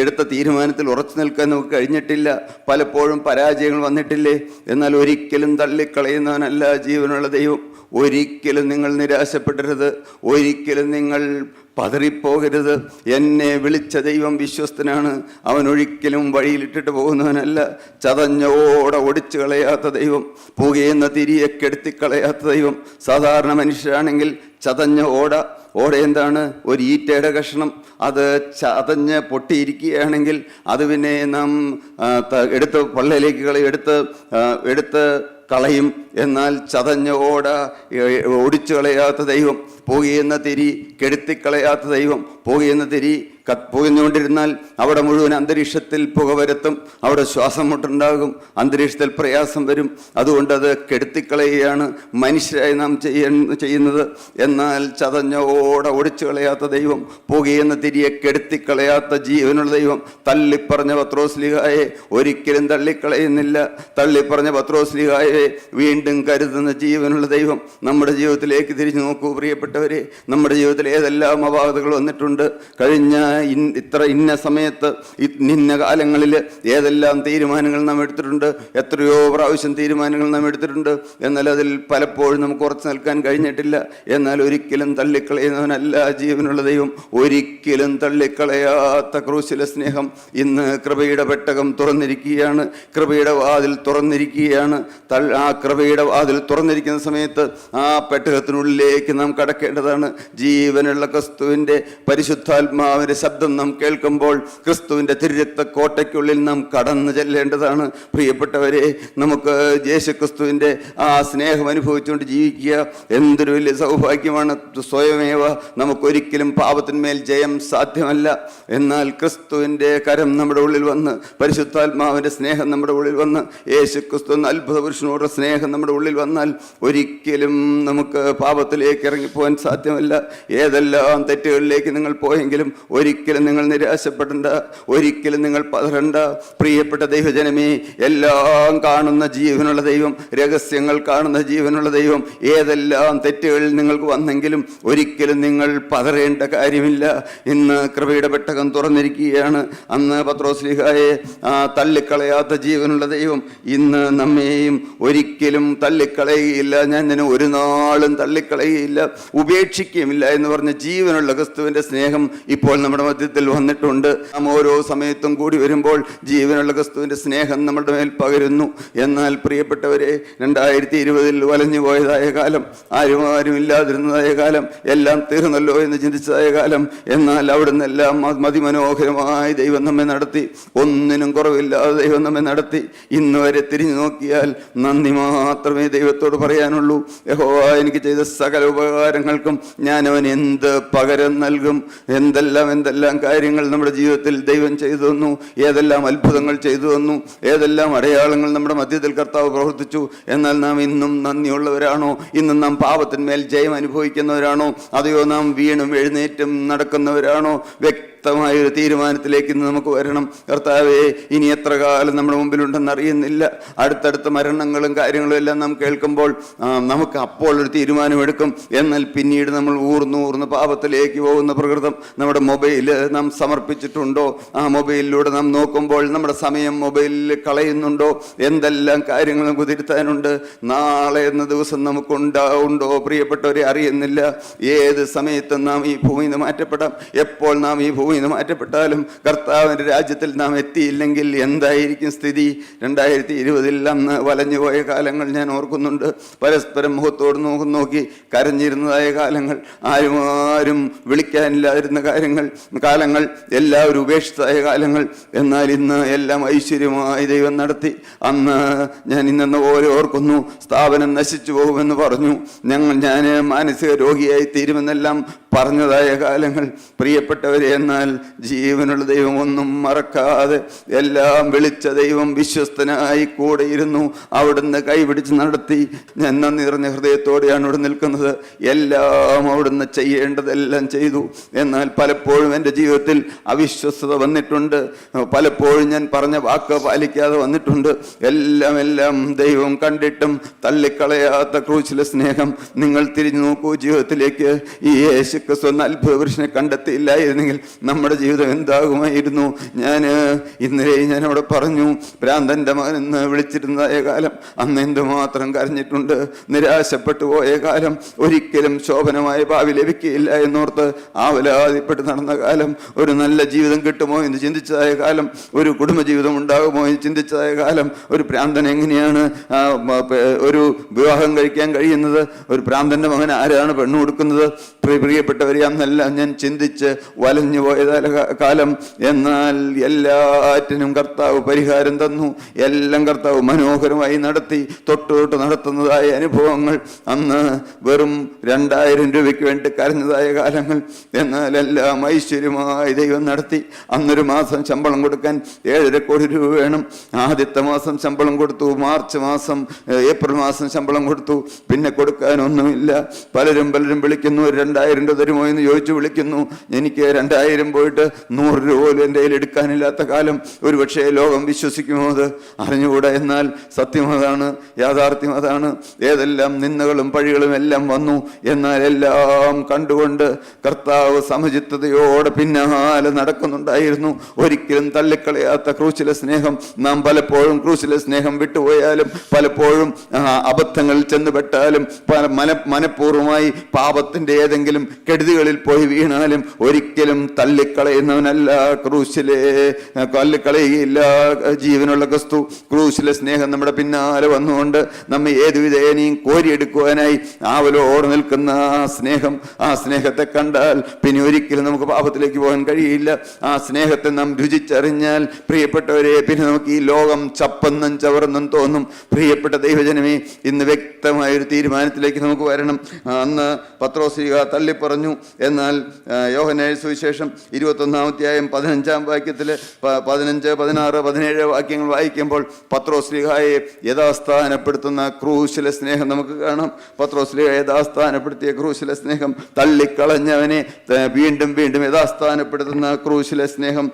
എടുത്ത തീരുമാനത്തിൽ ഉറച്ചു നിൽക്കാൻ നമുക്ക് കഴിഞ്ഞിട്ടില്ല. പലപ്പോഴും പരാജയങ്ങൾ വന്നിട്ടില്ലേ? എന്നാൽ ഒരിക്കലും തള്ളിക്കളയുന്നവനല്ല ജീവനുള്ള ദൈവം. ഒരിക്കലും നിങ്ങൾ നിരാശപ്പെടരുത്. ഒരിക്കലും നിങ്ങൾ പതറിപ്പോകരുത്. എന്നെ വിളിച്ച ദൈവം വിശ്വസ്തനാണ്. അവൻ ഒരിക്കലും വഴിയിലിട്ടിട്ട് പോകുന്നവനല്ല. ചതഞ്ഞോടെ ഒടിച്ചു കളയാത്ത ദൈവം, പുകയുന്ന തിരിയെ കെടുത്തിക്കളയാത്ത ദൈവം. സാധാരണ മനുഷ്യരാണെങ്കിൽ ചതഞ്ഞ ഓട എന്താണ്? ഒരു ഈറ്റയുടെ കഷ്ണം. അത് ചതഞ്ഞ് പൊട്ടിയിരിക്കുകയാണെങ്കിൽ അത് പിന്നെ നാം എടുത്ത് പള്ളയിലേക്ക് എടുത്ത് കളയും. എന്നാൽ ചതഞ്ഞ ഒടിച്ചു കളയാത്ത ദൈവം, പുകയുന്ന തിരി കെടുത്തിക്കളയാത്ത ദൈവം. പുകയുന്ന തിരി പുകഞ്ഞുകൊണ്ടിരുന്നാൽ അവിടെ മുഴുവൻ അന്തരീക്ഷത്തിൽ പുക പരത്തും. അവിടെ ശ്വാസം മുട്ടുണ്ടാകും, അന്തരീക്ഷത്തിൽ പ്രയാസം വരും. അതുകൊണ്ട് അത് കെടുത്തിക്കളയുകയാണ് മനുഷ്യരായി നാം ചെയ്യുന്നത്. എന്നാൽ ചതഞ്ഞ ഒടിച്ചു കളയാത്ത ദൈവം, പുകയുന്ന തിരിയെ കെടുത്തിക്കളയാത്ത ജീവനുള്ള ദൈവം, തള്ളിപ്പറഞ്ഞ പത്രോസ്ലീഹായെ ഒരിക്കലും തള്ളിക്കളയുന്നില്ല. തള്ളിപ്പറഞ്ഞ പത്രോസ്ലീഹായെ വീണ്ടും കരുതുന്ന ജീവനുള്ള ദൈവം. നമ്മുടെ ജീവിതത്തിലേക്ക് തിരിഞ്ഞു നോക്കൂ പ്രിയപ്പെട്ടവരെ. നമ്മുടെ ജീവിതത്തിൽ ഏതെല്ലാം അപാകതകൾ വന്നിട്ടുണ്ട്. കഴിഞ്ഞ ഇന്ന സമയത്ത് ഇന്ന കാലങ്ങളിൽ ഏതെല്ലാം തീരുമാനങ്ങൾ നാം എടുത്തിട്ടുണ്ട്. എത്രയോ പ്രാവശ്യം തീരുമാനങ്ങൾ നാം എടുത്തിട്ടുണ്ട്. എന്നാൽ അതിൽ പലപ്പോഴും നമുക്ക് ഉറച്ചു നിൽക്കാൻ കഴിഞ്ഞിട്ടില്ല. എന്നാൽ ഒരിക്കലും തള്ളിക്കളയുന്നവനല്ല ജീവനുള്ള ദൈവം. ഒരിക്കലും തള്ളിക്കളയാത്ത ക്രൂശിലെ സ്നേഹം. ഇന്ന് കൃപയുടെ പെട്ടകം തുറന്നിരിക്കുകയാണ്. കൃപയുടെ വാതിൽ തുറന്നിരിക്കുകയാണ്. ആ കൃപയുടെ വാതിൽ തുറന്നിരിക്കുന്ന സമയത്ത് ആ പെട്ടകത്തിനുള്ളിലേക്ക് നാം കടക്കേണ്ടതാണ്. ജീവനുള്ള ക്രിസ്തുവിൻ്റെ പരിശുദ്ധാത്മാവിൻ്റെ ശബ്ദം നാം കേൾക്കുമ്പോൾ ക്രിസ്തുവിൻ്റെ തിരുരക്ത കോട്ടയ്ക്കുള്ളിൽ നാം കടന്നു ചെല്ലേണ്ടതാണ്. പ്രിയപ്പെട്ടവരെ, നമുക്ക് യേശു ക്രിസ്തുവിൻ്റെ ആ സ്നേഹം അനുഭവിച്ചുകൊണ്ട് ജീവിക്കുക എന്തൊരു വലിയ സൗഭാഗ്യമാണ്. സ്വയമേവ നമുക്കൊരിക്കലും പാപത്തിന്മേൽ ജയം സാധ്യമല്ല. എന്നാൽ ക്രിസ്തുവിൻ്റെ കരം നമ്മുടെ ഉള്ളിൽ വന്ന്, പരിശുദ്ധാത്മാവിൻ്റെ സ്നേഹം നമ്മുടെ ഉള്ളിൽ വന്ന്, യേശു ക്രിസ്തു എന്ന അത്ഭുത പുരുഷനോടുള്ള സ്നേഹം നമ്മുടെ ഉള്ളിൽ വന്നാൽ ഒരിക്കലും നമുക്ക് പാപത്തിലേക്ക് ഇറങ്ങിപ്പോകാൻ സാധ്യമല്ല. ഏതെല്ലാം തെറ്റുകളിലേക്ക് നിങ്ങൾ പോയെങ്കിലും ഒരിക്കലും നിങ്ങൾ നിരാശപ്പെടേണ്ട, ഒരിക്കലും നിങ്ങൾ പതറണ്ട. പ്രിയപ്പെട്ട ദൈവജനമേ, എല്ലാം കാണുന്ന ജീവനുള്ള ദൈവം, രഹസ്യങ്ങൾ കാണുന്ന ജീവനുള്ള ദൈവം, ഏതെല്ലാം തെറ്റുകളിൽ നിങ്ങൾക്ക് വന്നെങ്കിലും ഒരിക്കലും നിങ്ങൾ പതറേണ്ട കാര്യമില്ല. ഇന്ന് കൃപയുടെ പെട്ടകം തുറന്നിരിക്കുകയാണ്. അന്ന് പത്രോസ്ലീഹായെ തള്ളിക്കളയാത്ത ജീവനുള്ള ദൈവം ഇന്ന് നമ്മെയും ഒരിക്കലും തള്ളിക്കളയുകയില്ല. ഞാൻ നിന്നെ ഒരു നാളും തള്ളിക്കളയുകയില്ല, ഉപേക്ഷിക്കുകയുമില്ല എന്ന് പറഞ്ഞ ജീവനുള്ള ക്രിസ്തുവിൻ്റെ സ്നേഹം ഇപ്പോൾ നമ്മുടെ മധ്യത്തിൽ വന്നിട്ടുണ്ട്. നാം ഓരോ സമയത്തും കൂടി വരുമ്പോൾ ജീവനുള്ള ക്രിസ്തുവിൻ്റെ സ്നേഹം നമ്മുടെ മേൽ പകരുന്നു. എന്നാൽ പ്രിയപ്പെട്ടവരെ, 2020 വലഞ്ഞു പോയതായ കാലം, ആരും ഇല്ലാതിരുന്നതായ കാലം, എല്ലാം തീർന്നല്ലോ എന്ന് ചിന്തിച്ചതായ കാലം, എന്നാൽ അവിടുന്ന് എല്ലാം അതിമനോഹരമായി ദൈവം നമ്മെ നടത്തി. ഒന്നിനും കുറവില്ലാതെ ദൈവം നമ്മെ നടത്തി. ഇന്ന് വരെ തിരിഞ്ഞു നോക്കിയാൽ നന്ദി മാത്രമേ ദൈവത്തോട് പറയാനുള്ളൂ. യഹോവ എനിക്ക് ചെയ്ത സകല ഉപകാരങ്ങൾക്കും ഞാൻ അവൻ എന്ത് പകരം നൽകും? എന്തെല്ലാം കാര്യങ്ങൾ നമ്മുടെ ജീവിതത്തിൽ ദൈവം ചെയ്തു തന്നു, ഏതെല്ലാം അത്ഭുതങ്ങൾ ചെയ്തു തന്നു, ഏതെല്ലാം അടയാളങ്ങൾ നമ്മുടെ മധ്യത്തിൽ കർത്താവ് പ്രവർത്തിച്ചു. എന്നാൽ നാം ഇന്നും നന്ദിയുള്ളവരാണോ? ഇന്നും നാം പാപത്തിന്മേൽ ജയം അനുഭവിക്കുന്നവരാണോ? അതെയോ നാം വീണും എഴുന്നേറ്റും നടക്കുന്നവരാണോ? വ്യക്തമായൊരു തീരുമാനത്തിലേക്ക് ഇന്ന് നമുക്ക് വരണം. കർത്താവേ, ഇനി എത്ര കാലം നമ്മുടെ മുമ്പിലുണ്ടെന്ന് അറിയുന്നില്ല. അടുത്തടുത്ത മരണങ്ങളും കാര്യങ്ങളും എല്ലാം നാം കേൾക്കുമ്പോൾ നമുക്ക് അപ്പോൾ ഒരു തീരുമാനമെടുക്കും. എന്നാൽ പിന്നീട് നമ്മൾ ഊർന്ന് പാപത്തിലേക്ക് പോകുന്ന പ്രകൃതം നമ്മുടെ മൊബൈല് നാം സമർപ്പിച്ചിട്ടുണ്ടോ? ആ മൊബൈലിലൂടെ നാം നോക്കുമ്പോൾ നമ്മുടെ സമയം മൊബൈലിൽ കളയുന്നുണ്ടോ? എന്തെല്ലാം കാര്യങ്ങൾ നമുക്ക് തിരുത്താനുണ്ട്. നാളെ എന്ന ദിവസം നമുക്കുണ്ടോ പ്രിയപ്പെട്ടവരെ? അറിയുന്നില്ല. ഏത് സമയത്തും നാം ഈ ഭൂമിയിൽ നിന്ന് മാറ്റപ്പെടാം. എപ്പോൾ നാം ഈ ഭൂമി ഭൂമിയിൽ നിന്ന് മാറ്റപ്പെട്ടാലും കർത്താവിൻ്റെ രാജ്യത്തിൽ നാം എത്തിയില്ലെങ്കിൽ എന്തായിരിക്കും സ്ഥിതി? 2020 അന്ന് വലഞ്ഞുപോയ കാലങ്ങൾ ഞാൻ ഓർക്കുന്നുണ്ട്. പരസ്പരം മുഖത്തോട് നോക്കി കരഞ്ഞിരുന്നതായ കാലങ്ങൾ, ആരും വിളിക്കാനില്ലാതിരുന്ന കാലങ്ങൾ, എല്ലാവരും ഉപേക്ഷിച്ചതായ കാലങ്ങൾ. എന്നാൽ ഇന്ന് എല്ലാം ഐശ്വര്യമായി ദൈവം നടത്തി. അന്ന് ഞാൻ ഇന്നെന്ന പോലെ ഓർക്കുന്നു. സ്ഥാപനം നശിച്ചു പോകുമെന്ന് പറഞ്ഞു, ഞാൻ മാനസിക രോഗിയായി തീരുമെന്നെല്ലാം പറഞ്ഞതായ കാലങ്ങൾ. പ്രിയപ്പെട്ടവരെ, എന്നാൽ ജീവനുള്ള ദൈവം ഒന്നും മറക്കാതെ എല്ലാം വിളിച്ച ദൈവം വിശ്വസ്തനായി കൂടെ ഇരുന്നു. അവിടുന്ന് കൈപിടിച്ച് നടത്തി. ഞാൻ നന്ദി നിറഞ്ഞ ഹൃദയത്തോടെയാണ് ഇവിടെ നിൽക്കുന്നത്. എല്ലാം അവിടുന്ന് ചെയ്യേണ്ടതെല്ലാം ചെയ്തു. എന്നാൽ പലപ്പോഴും എൻ്റെ ജീവിതത്തിൽ അവിശ്വസ്തത വന്നിട്ടുണ്ട്. പലപ്പോഴും ഞാൻ പറഞ്ഞ വാക്ക് പാലിക്കാതെ വന്നിട്ടുണ്ട്. എല്ലാം ദൈവം കണ്ടിട്ടും തള്ളിക്കളയാത്ത ക്രൂശിലെ സ്നേഹം. നിങ്ങൾ തിരിഞ്ഞു നോക്കൂ ജീവിതത്തിലേക്ക്. ഈ യേശു ക്രിസ്തു എന്ന അത്ഭുത പുരുഷനെ കണ്ടെത്തിയില്ലായിരുന്നെങ്കിൽ നമ്മുടെ ജീവിതം എന്താകുമായിരുന്നു? ഇന്നലെ ഞാൻ അവിടെ പറഞ്ഞു, ഭ്രാന്തൻ്റെ മകൻ എന്ന് വിളിച്ചിരുന്നതായ കാലം. അന്ന് എന്തുമാത്രം കരഞ്ഞിട്ടുണ്ട്. നിരാശപ്പെട്ടു പോയ കാലം. ഒരിക്കലും ശോഭനമായ ഭാവി ലഭിക്കുകയില്ല എന്നോർത്ത് ആവലാതിപ്പെട്ട് നടന്ന കാലം. ഒരു നല്ല ജീവിതം കിട്ടുമോ എന്ന് ചിന്തിച്ചതായ കാലം. ഒരു കുടുംബജീവിതം ഉണ്ടാകുമോ എന്ന് ചിന്തിച്ചതായ കാലം. ഒരു ഭ്രാന്തൻ എങ്ങനെയാണ് ഒരു വിവാഹം കഴിക്കാൻ കഴിയുന്നത്? ഒരു ഭ്രാന്തൻ്റെ മകൻ ആരാണ് പെണ്ണു കൊടുക്കുന്നത്? പ്രിയപ്പെട്ടവരെ, അന്നെല്ലാം ഞാൻ ചിന്തിച്ച് വലഞ്ഞു പോയതായ കാലം. എന്നാൽ എല്ലാറ്റിനും കർത്താവ് പരിഹാരം തന്നു. എല്ലാം കർത്താവ് മനോഹരമായി നടത്തി. തൊട്ട് നടത്തുന്നതായ അനുഭവങ്ങൾ. അന്ന് വെറും 2000 രൂപയ്ക്ക് വേണ്ടി കരഞ്ഞതായ കാലങ്ങൾ. എന്നാൽ എല്ലാം ഐശ്വര്യമായി ദൈവം നടത്തി. അന്നൊരു മാസം ശമ്പളം കൊടുക്കാൻ 7.5 കോടി രൂപ വേണം. ആദ്യത്തെ മാസം ശമ്പളം കൊടുത്തു. മാർച്ച് മാസം, ഏപ്രിൽ മാസം ശമ്പളം കൊടുത്തു. പിന്നെ കൊടുക്കാനൊന്നുമില്ല. പലരും വിളിക്കുന്നു, 2000 രൂപ തരുമോ എന്ന് ചോദിച്ചു വിളിക്കുന്നു. എനിക്ക് 2000 പോയിട്ട് 100 രൂപ പോലും എൻ്റെ കയ്യിൽ എടുക്കാനില്ലാത്ത കാലം. ഒരു പക്ഷേ ലോകം വിശ്വസിക്കുമോ? അത് അറിഞ്ഞുകൂടാ. എന്നാൽ സത്യം അതാണ്, യാഥാർത്ഥ്യം അതാണ്. ഏതെല്ലാം നിന്ദകളും പഴികളും എല്ലാം വന്നു. എന്നാൽ എല്ലാം കണ്ടുകൊണ്ട് കർത്താവ് സമചിത്തതയോടെ പിന്നാലെ നടക്കുന്നുണ്ടായിരുന്നു. ഒരിക്കലും തള്ളിക്കളയാത്ത ക്രൂശിലെ സ്നേഹം. നാം പലപ്പോഴും ക്രൂശിലെ സ്നേഹം വിട്ടുപോയാലും, പലപ്പോഴും അബദ്ധങ്ങളിൽ ചെന്നുപെട്ടാലും, മനഃപൂർവ്വമായി പാപത്തിന്റെ ഏതെങ്കിലും കെടുതികളിൽ പോയി വീണാലും ഒരിക്കലും തള്ളിക്കളയുന്നവനല്ല ക്രൂശിലെ തള്ളിക്കളയുകയില്ല ജീവനുള്ള ക്രിസ്തു. ക്രൂശിലെ സ്നേഹം നമ്മുടെ പിന്നാലെ വന്നുകൊണ്ട് നമ്മെ ഏതു വിധേനയും കോരിയെടുക്കുവാനായി ആവലോടെ നിൽക്കുന്ന ആ സ്നേഹത്തെ കണ്ടാൽ പിന്നെ ഒരിക്കലും നമുക്ക് പാപത്തിലേക്ക് പോകാൻ കഴിയില്ല. ആ സ്നേഹത്തെ നാം രുചിച്ചറിഞ്ഞാൽ പ്രിയപ്പെട്ടവരെ, പിന്നെ നമുക്ക് ഈ ലോകം ചപ്പെന്നും ചവർന്നും തോന്നും. പ്രിയപ്പെട്ട ദൈവജനമേ, ഇന്ന് വ്യക്തമായൊരു തീരുമാനത്തിലേക്ക് നമുക്ക് വരണം. അന്ന് പത്രോസ്ലീഹ തള്ളിപ്പറഞ്ഞു. എന്നാൽ യോഹന്നാന്റെ സുവിശേഷം 21-ാം അധ്യായം 15-ാം വാക്യത്തിൽ 15, 16, 17 വാക്യങ്ങൾ വായിക്കുമ്പോൾ പത്രോസ്ലീഹയെ യഥാസ്ഥാനപ്പെടുത്തുന്ന ക്രൂശിലെ സ്നേഹം നമുക്ക് കാണാം. പത്രോസ്ലീഹ യഥാസ്ഥാനപ്പെടുത്തിയ ക്രൂശിലെ സ്നേഹം, തള്ളിക്കളഞ്ഞവനെ വീണ്ടും യഥാസ്ഥാനപ്പെടുത്തുന്ന ക്രൂശിലെ സ്നേഹം.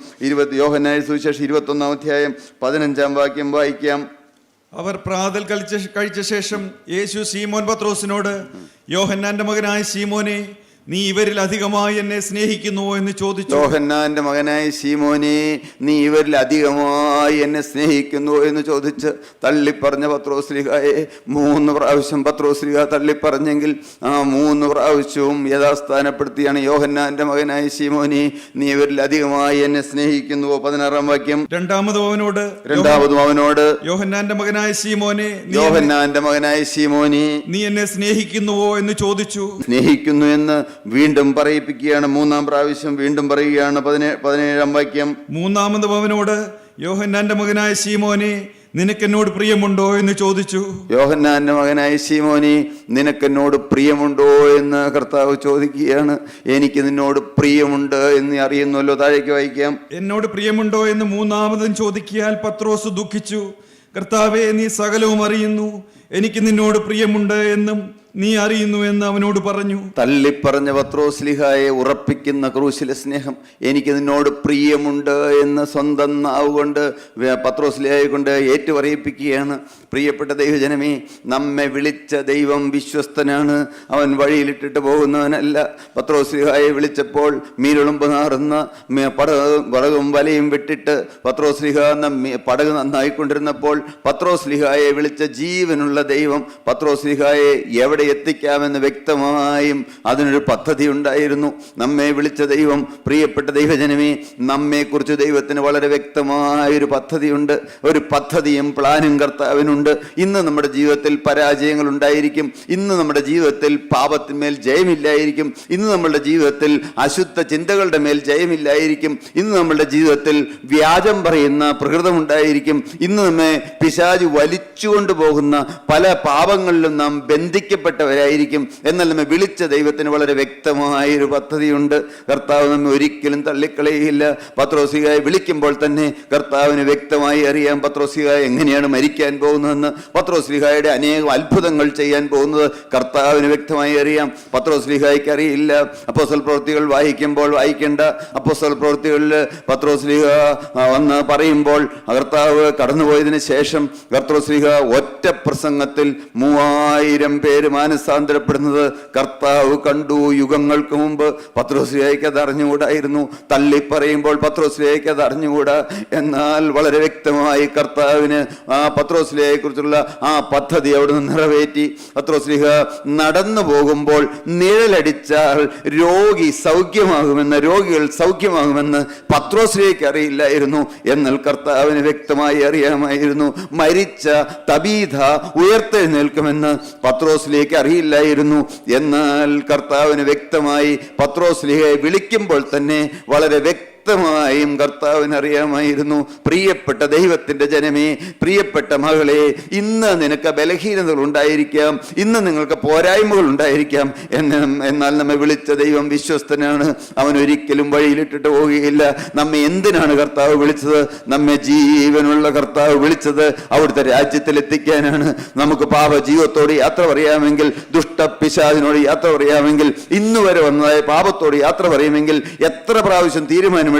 യോഹന്നാന്റെ സുവിശേഷം 21-ാം അധ്യായം 15-ാം വാക്യം വായിക്കാം. അവർ പ്രാതൽ കഴിച്ച ശേഷം യേശു ശീമോൻ പത്രോസിനോട്, യോഹന്നാന്റെ മകനായ ശീമോനെ, നീ ഇവരിൽ അധികമായി എന്നെ സ്നേഹിക്കുന്നുവോ എന്ന് ചോദിച്ചു. യോഹന്നാന്റെ മകനായ ശീമോനെ, നീ ഇവരിൽ അധികമായി എന്നെ സ്നേഹിക്കുന്നുവോ എന്ന് ചോദിച്ച് തള്ളിപ്പറഞ്ഞ പത്രോസ്ലീഹയെ 3 പ്രാവശ്യം പത്രോസ്ലീഹ തള്ളിപ്പറഞ്ഞെങ്കിൽ ആ 3 പ്രാവശ്യവും യഥാസ്ഥാനപ്പെടുത്തിയാണ്. യോഹന്നാന്റെ മകനായ ശീമോനെ, നീ ഇവരിൽ അധികമായി എന്നെ സ്നേഹിക്കുന്നുവോ? 16-ാം വാക്യം. രണ്ടാമതും അവനോട്, യോഹന്നാന്റെ മകനായ ശീമോനെ, നീ എന്നെ സ്നേഹിക്കുന്നുവോ എന്ന് ചോദിച്ചു. സ്നേഹിക്കുന്നു എന്ന് വീണ്ടും പറയിപ്പിക്കുകയാണ്. 3-ാം പ്രാവശ്യം വീണ്ടും പറയുകയാണ്. 17-ാം വാക്യം. മൂന്നാമതും അവനോട്, യോഹന്നാന്റെ മകനായ ശീമോനെ, നിനക്കെന്നോട് പ്രിയമുണ്ടോ എന്ന് ചോദിച്ചു. യോഹന്നാന്റെ മകനായ ശീമോനെ, നിനക്കെന്നോട് പ്രിയമുണ്ടോ എന്ന് കർത്താവ് ചോദിക്കുകയാണ്. എനിക്ക് നിന്നോട് പ്രിയമുണ്ട് എന്ന് അറിയുന്നല്ലോ. താഴേക്ക് വായിക്കാം. എന്നോട് പ്രിയമുണ്ടോ എന്ന് മൂന്നാമതും ചോദിക്കിയാൽ പത്രോസ് ദുഃഖിച്ചു. കർത്താവേ, നീ സകലവും അറിയുന്നു, എനിക്ക് നിന്നോട് പ്രിയമുണ്ട് എന്നും നീ അറിയുന്നു എന്ന് അവനോട് പറഞ്ഞു. തള്ളിപ്പറഞ്ഞ പത്രോസ്ലീഹയെ ഉറപ്പിക്കുന്ന ക്രൂശിലെ സ്നേഹം. എനിക്ക് നിന്നോട് പ്രിയമുണ്ട് എന്ന് സ്വന്തം നാവ് കൊണ്ട് പത്രോസ്ലീഹയെ കൊണ്ട് ഏറ്റുപറയിപ്പിക്കുകയാണ്. പ്രിയപ്പെട്ട ദൈവജനമേ, നമ്മെ വിളിച്ച ദൈവം വിശ്വസ്തനാണ്. അവൻ വഴിയിലിട്ടിട്ട് പോകുന്നവനല്ല. പത്രോസ്ലീഹയെ വിളിച്ചപ്പോൾ മീനുളുമ്പ് നാറുന്ന പടകും വലയും വിട്ടിട്ട് പത്രോസ്ലീഹ പടക് നന്നായിക്കൊണ്ടിരുന്നപ്പോൾ പത്രോസ്ലീഹയെ വിളിച്ച ജീവനുള്ള ദൈവം പത്രോസ്ലീഹയെ എവിടെ അവിടെ എത്തിക്കാമെന്ന് വ്യക്തമായും അതിനൊരു പദ്ധതി ഉണ്ടായിരുന്നു. നമ്മെ വിളിച്ച ദൈവം, പ്രിയപ്പെട്ട ദൈവജനമേ, നമ്മെക്കുറിച്ച് ദൈവത്തിന് വളരെ വ്യക്തമായൊരു പദ്ധതിയുണ്ട്. ഒരു പദ്ധതിയും പ്ലാനും കർത്താവിനുണ്ട്. ഇന്ന് നമ്മുടെ ജീവിതത്തിൽ പരാജയങ്ങൾ ഉണ്ടായിരിക്കും. ഇന്ന് നമ്മുടെ ജീവിതത്തിൽ പാപത്തിന്മേൽ ജയമില്ലായിരിക്കും. ഇന്ന് നമ്മുടെ ജീവിതത്തിൽ അശുദ്ധ ചിന്തകളുടെ മേൽ ജയമില്ലായിരിക്കും. ഇന്ന് നമ്മുടെ ജീവിതത്തിൽ വ്യാജം പറയുന്ന പ്രകൃതമുണ്ടായിരിക്കും. ഇന്ന് നമ്മെ പിശാച് വലിച്ചുകൊണ്ടു പോകുന്ന പല പാപങ്ങളിലും നാം ബന്ധിക്കപ്പെട്ടവരായിരിക്കും. എന്നാൽ നമ്മെ വിളിച്ച ദൈവത്തിന് വളരെ വ്യക്തമായൊരു പദ്ധതിയുണ്ട്. കർത്താവ് നമ്മെ ഒരിക്കലും തള്ളിക്കളയില്ല. പത്രോസികായെ വിളിക്കുമ്പോൾ തന്നെ കർത്താവിന് വ്യക്തമായി അറിയാം പത്രോസികായ എങ്ങനെയാണ് മരിക്കാൻ പോകുന്നതെന്ന്. പത്രോസ്ലിഹായുടെ അനേകം അത്ഭുതങ്ങൾ ചെയ്യാൻ പോകുന്നത് കർത്താവിന് വ്യക്തമായി അറിയാം. പത്രോസ്ലിഹായ്ക്ക് അറിയില്ല. അപ്പോസ്തല പ്രവൃത്തികൾ വായിക്കുമ്പോൾ വായിക്കേണ്ട അപ്പോസ്തല പ്രവൃത്തികളിൽ പത്രോസ്ലിഹ വന്ന് പറയുമ്പോൾ കർത്താവ് കടന്നുപോയതിന് ശേഷം പത്രോസ്ലിഹ ഒറ്റ പ്രസംഗത്തിൽ 3000 പേര് മാനസാന്തരപ്പെടുന്നത് കർത്താവ് കണ്ടു. യുഗങ്ങൾക്ക് മുമ്പ് പത്രോസ്ലിഹയ്ക്ക് അത് അറിഞ്ഞുകൂടായിരുന്നു. തള്ളി പറയുമ്പോൾ പത്രോസ്ലിഹയ്ക്ക് അത് അറിഞ്ഞുകൂടാ. എന്നാൽ വളരെ വ്യക്തമായി കർത്താവിന് ആ പത്രോസ്ലിഹയെ കുറിച്ചുള്ള ആ പദ്ധതി അവിടുന്ന് നിറവേറ്റി. പത്രോസ്ലിഹ നടന്നു പോകുമ്പോൾ നിഴലടിച്ചാൽ രോഗികൾ സൗഖ്യമാകുമെന്ന് പത്രോസ്ലിഹയ്ക്ക് അറിയില്ലായിരുന്നു. എന്നാൽ കർത്താവിന് വ്യക്തമായി അറിയാമായിരുന്നു. മരിച്ച തബീഥ ഉയർത്തെഴുന്നേൽക്കുമെന്ന് പത്രോസ്ലിഹയ്ക്ക് അറിയില്ലായിരുന്നു. എന്നാൽ കർത്താവിന് വ്യക്തമായി പത്രോസ്ലിഹയെ വിളിക്കുമ്പോൾ തന്നെ വളരെ വ്യക്തമായും കർത്താവിന് അറിയാമായിരുന്നു. പ്രിയപ്പെട്ട ദൈവത്തിന്റെ ജനമേ, പ്രിയപ്പെട്ട മകളെ, ഇന്ന് നിനക്ക് ബലഹീനതകൾ ഉണ്ടായിരിക്കാം, ഇന്ന് നിങ്ങൾക്ക് പോരായ്മകൾ ഉണ്ടായിരിക്കാം. എന്നാൽ നമ്മെ വിളിച്ച ദൈവം വിശ്വസ്തനാണ്. അവൻ ഒരിക്കലും വഴിയിലിട്ടിട്ട് പോവുകയില്ല. നമ്മെ എന്തിനാണ് കർത്താവ് വിളിച്ചത്? നമ്മെ ജീവനുള്ള കർത്താവ് വിളിച്ചത് അവിടുത്തെ രാജ്യത്തിൽ എത്തിക്കാനാണ്. നമുക്ക് പാപജീവത്തോട് യാത്ര പറയാമെങ്കിൽ, ദുഷ്ടപിശാചിനോട് യാത്ര പറയാമെങ്കിൽ, ഇന്ന് വരെ വന്നതായ പാപത്തോട് യാത്ര പറയുമെങ്കിൽ, എത്ര പ്രാവശ്യം തീരുമാനമെടുത്തിട്ടും